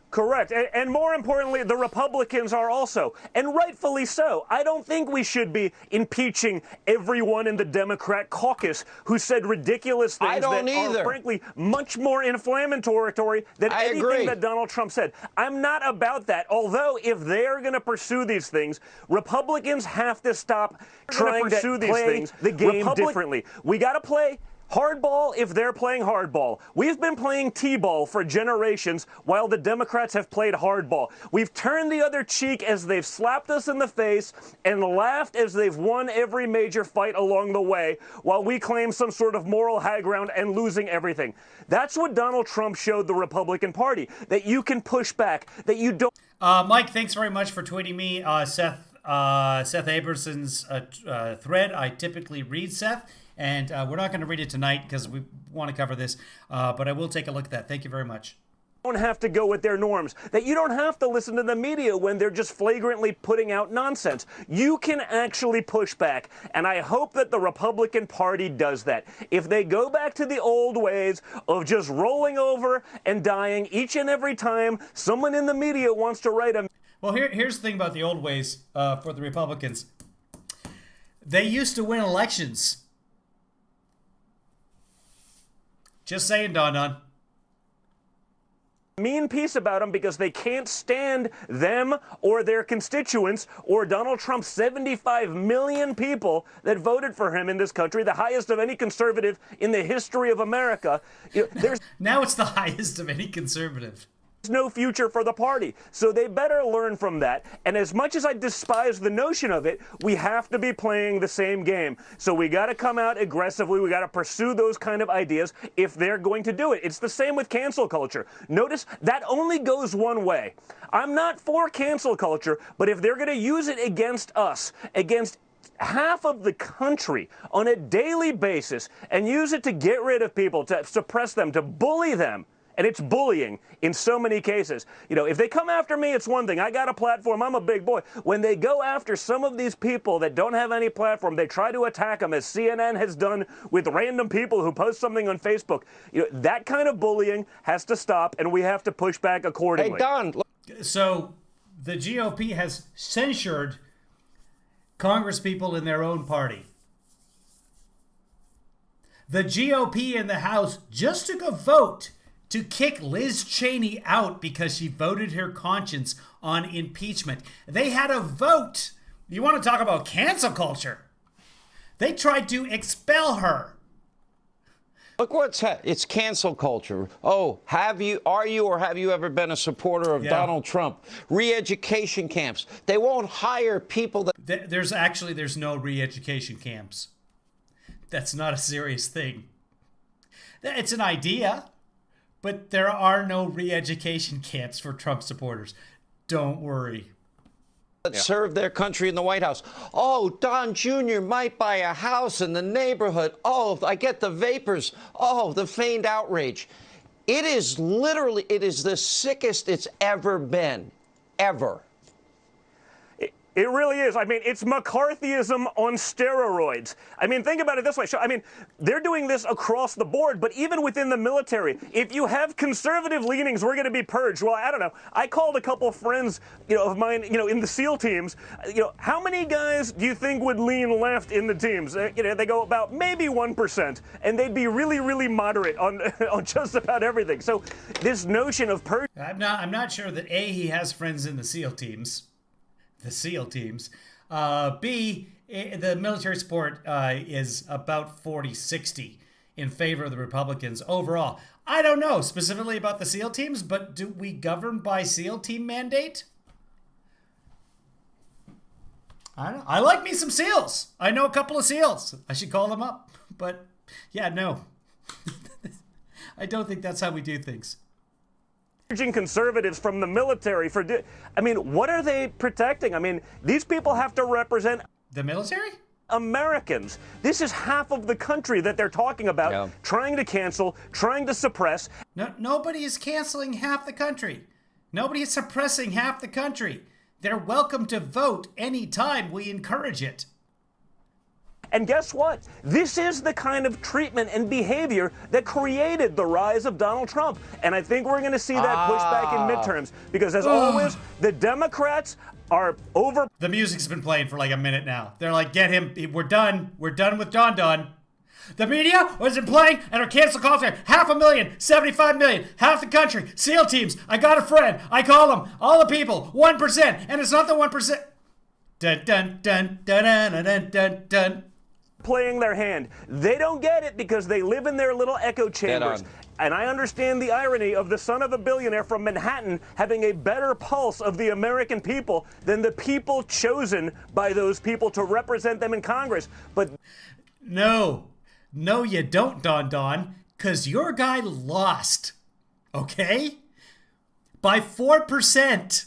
Correct. And more importantly, the Republicans are also, and rightfully so. I don't think we should be impeaching everyone in the Democrat caucus who said ridiculous things are, frankly, much more inflammatory than anything that Donald Trump said. I'm not about that. Although, if they're going to pursue these things, Republicans have to stop trying to play the game differently. We got to play hardball if they're playing hardball. We've been playing t-ball for generations while the Democrats have played hardball. We've turned the other cheek as they've slapped us in the face and laughed as they've won every major fight along the way while we claim some sort of moral high ground and losing everything. That's what Donald Trump showed the Republican Party, that you can push back, that you don't... Mike, thanks very much for tweeting me Seth Aberson's thread. I typically read Seth. And we're not going to read it tonight because we want to cover this, but I will take a look at that. Thank you very much. Don't have to go with their norms, that you don't have to listen to the media when they're just flagrantly putting out nonsense. You can actually push back, and I hope that the Republican Party does that. If they go back to the old ways of just rolling over and dying each and every time someone in the media wants to write a... Well, here's the thing about the old ways for the Republicans. They used to win elections. Just saying, Don. mean piece about them because they can't stand them or their constituents or Donald Trump's 75 million people that voted for him in this country, the highest of any conservative in the history of America. There's now it's the highest of any conservative. No future for the party. So they better learn from that. And as much as I despise the notion of it, we have to be playing the same game. So we got to come out aggressively. We got to pursue those kind of ideas if they're going to do it. It's the same with cancel culture. Notice that only goes one way. I'm not for cancel culture, but if they're going to use it against us, against half of the country on a daily basis, and use it to get rid of people, to suppress them, to bully them, and it's bullying in so many cases. If they come after me, it's one thing. I got a platform. I'm a big boy. When they go after some of these people that don't have any platform, they try to attack them, as CNN has done with random people who post something on Facebook. That kind of bullying has to stop, and we have to push back accordingly. Hey, Don. So the GOP has censured congresspeople in their own party. The GOP in the House just took a vote to kick Liz Cheney out because she voted her conscience on impeachment. They had a vote. You want to talk about cancel culture? They tried to expel her. Look it's cancel culture. Oh, are you or have you ever been a supporter of Donald Trump? Re-education camps. They won't hire people that... There's no re-education camps. That's not a serious thing. It's an idea. But there are no re-education camps for Trump supporters. Don't worry. That serve their country in the White House. Oh, Don Jr. might buy a house in the neighborhood. Oh, I get the vapors. Oh, the feigned outrage. It is the sickest it's ever been. Ever. It really is. I mean, it's McCarthyism on steroids. I mean, think about it this way. I mean, they're doing this across the board, but even within the military, if you have conservative leanings, we're going to be purged. Well, I don't know. I called a couple of friends, of mine, in the SEAL teams. How many guys do you think would lean left in the teams? They go about maybe 1%, and they'd be really, really moderate on on just about everything. So this notion of purge. I'm not sure that A, he has friends in the SEAL teams. The SEAL teams. B, the military support is about 40-60 in favor of the Republicans overall. I don't know specifically about the SEAL teams, but do we govern by SEAL team mandate? I don't know. I like me some SEALs. I know a couple of SEALs. I should call them up. But yeah, no. I don't think that's how we do things. Conservatives from the military what are they protecting? I mean, these people have to represent the military? Americans. This is half of the country that they're talking about, trying to cancel, trying to suppress. No, nobody is canceling half the country. Nobody is suppressing half the country. They're welcome to vote anytime we encourage it. And guess what? This is the kind of treatment and behavior that created the rise of Donald Trump. And I think we're going to see that pushback in midterms. Because as always, the Democrats are over. The music's been playing for like a minute now. They're like, get him. We're done. We're done with Don. The media wasn't playing and our cancel culture. 500,000, 75 million, half the country, SEAL teams. I got a friend. I call them all the people, 1%. And it's not the 1%. Dun, dun, dun, dun, dun, dun, dun, dun. Playing their hand. They don't get it because they live in their little echo chambers. And I understand the irony of the son of a billionaire from Manhattan having a better pulse of the American people than the people chosen by those people to represent them in Congress. But no, you don't, Don, because your guy lost, okay? By 4%.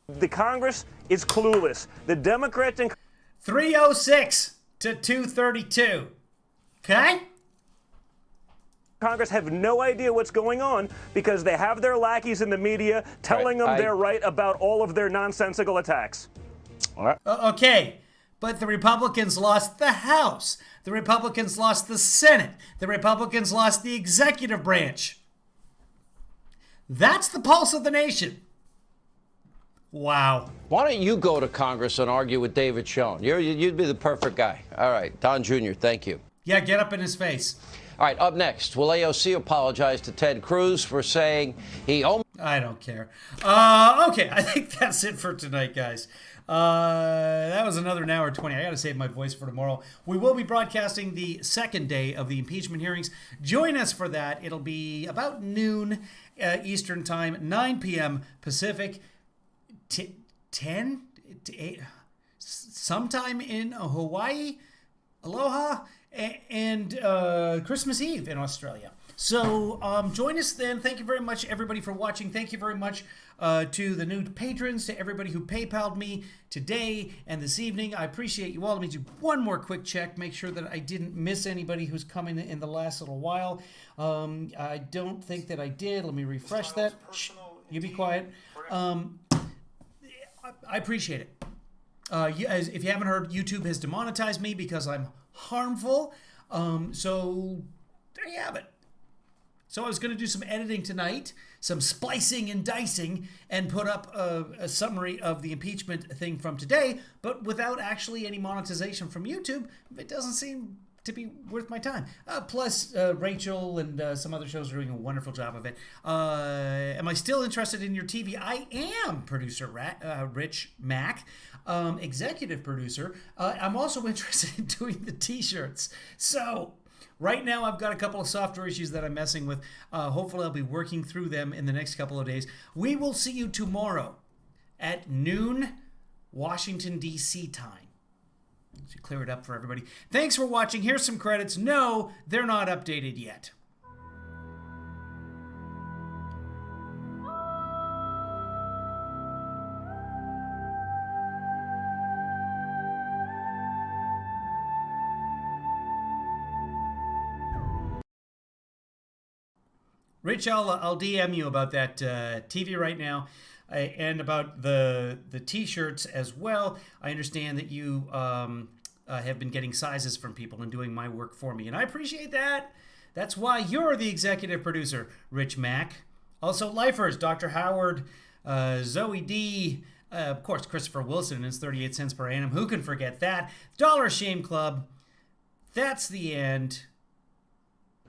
The Congress is clueless. The Democrats in 306 to 232. Okay? Congress have no idea what's going on because they have their lackeys in the media telling them they're right about all of their nonsensical attacks. All right. Okay, but the Republicans lost the House. The Republicans lost the Senate. The Republicans lost the executive branch. That's the pulse of the nation. Wow. Why don't you go to Congress and argue with David Schoen? You'd be the perfect guy. All right, Don Jr., thank you. Yeah, get up in his face. All right, up next, will AOC apologize to Ted Cruz for saying he almost... I don't care. Okay, I think that's it for tonight, guys. That was another hour 20. I got to save my voice for tomorrow. We will be broadcasting the second day of the impeachment hearings. Join us for that. It'll be about noon Eastern Time, 9 p.m. Pacific, 10 to 8, sometime in Hawaii, aloha, and Christmas Eve in Australia. So join us then. Thank you very much, everybody, for watching. Thank you very much to the new patrons, to everybody who PayPal'd me today and this evening. I appreciate you all. Let me do one more quick check, make sure that I didn't miss anybody who's come in the last little while. I don't think that I did. Let me refresh that. Shh, you be quiet. I appreciate it. If you haven't heard, YouTube has demonetized me because I'm harmful. So there you have it. So I was going to do some editing tonight, some splicing and dicing, and put up a summary of the impeachment thing from today, but without actually any monetization from YouTube. It doesn't seem to be worth my time. Plus, Rachel and some other shows are doing a wonderful job of it. Am I still interested in your TV? I am, producer Rich Mack, executive producer. I'm also interested in doing the t-shirts. So right now, I've got a couple of software issues that I'm messing with. Hopefully, I'll be working through them in the next couple of days. We will see you tomorrow at noon, Washington, D.C. time. To clear it up for everybody. Thanks for watching. Here's some credits. No, they're not updated yet. Rich, I'll DM you about that TV right now. And about the t-shirts as well. I understand that you have been getting sizes from people and doing my work for me, and I appreciate that. That's why you're the executive producer, Rich Mack. Also, lifers, Dr. Howard, Zoe D, of course, Christopher Wilson and his 38 cents per annum. Who can forget that? Dollar Shame Club. That's the end.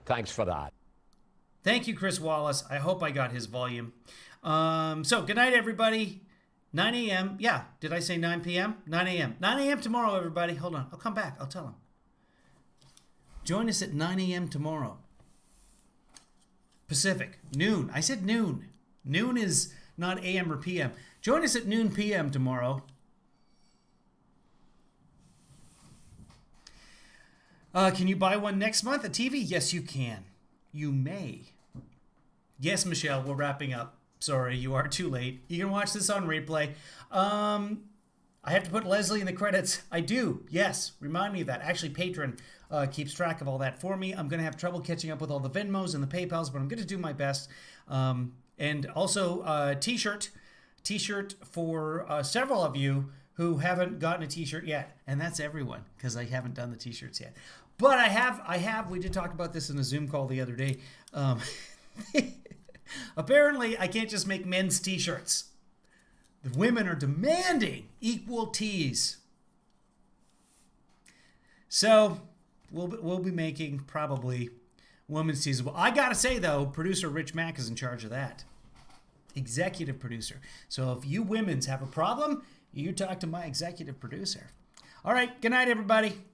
Thanks for that. Thank you, Chris Wallace. I hope I got his volume. So good night, everybody. 9 a.m. Yeah, did I say 9 p.m.? 9 a.m. 9 a.m. tomorrow, everybody. Hold on. I'll come back. I'll tell them. Join us at 9 a.m. tomorrow. Pacific. Noon. I said noon. Noon is not a.m. or p.m. Join us at noon p.m. tomorrow. Can you buy one next month, a TV? Yes, you can. You may. Yes, Michelle, we're wrapping up. Sorry, you are too late. You can watch this on replay. I have to put Leslie in the credits. I do, yes. Remind me of that. Actually, Patreon keeps track of all that for me. I'm going to have trouble catching up with all the Venmos and the PayPals, but I'm going to do my best. And also, t-shirt for several of you who haven't gotten a t-shirt yet. And that's everyone, because I haven't done the t-shirts yet. But I have, we did talk about this in a Zoom call the other day. Apparently, I can't just make men's t-shirts. The women are demanding equal tees. So, we'll be making probably women's tees. Well, I gotta say, though, producer Rich Mack is in charge of that. Executive producer. So, if you women's have a problem, you talk to my executive producer. All right, good night, everybody.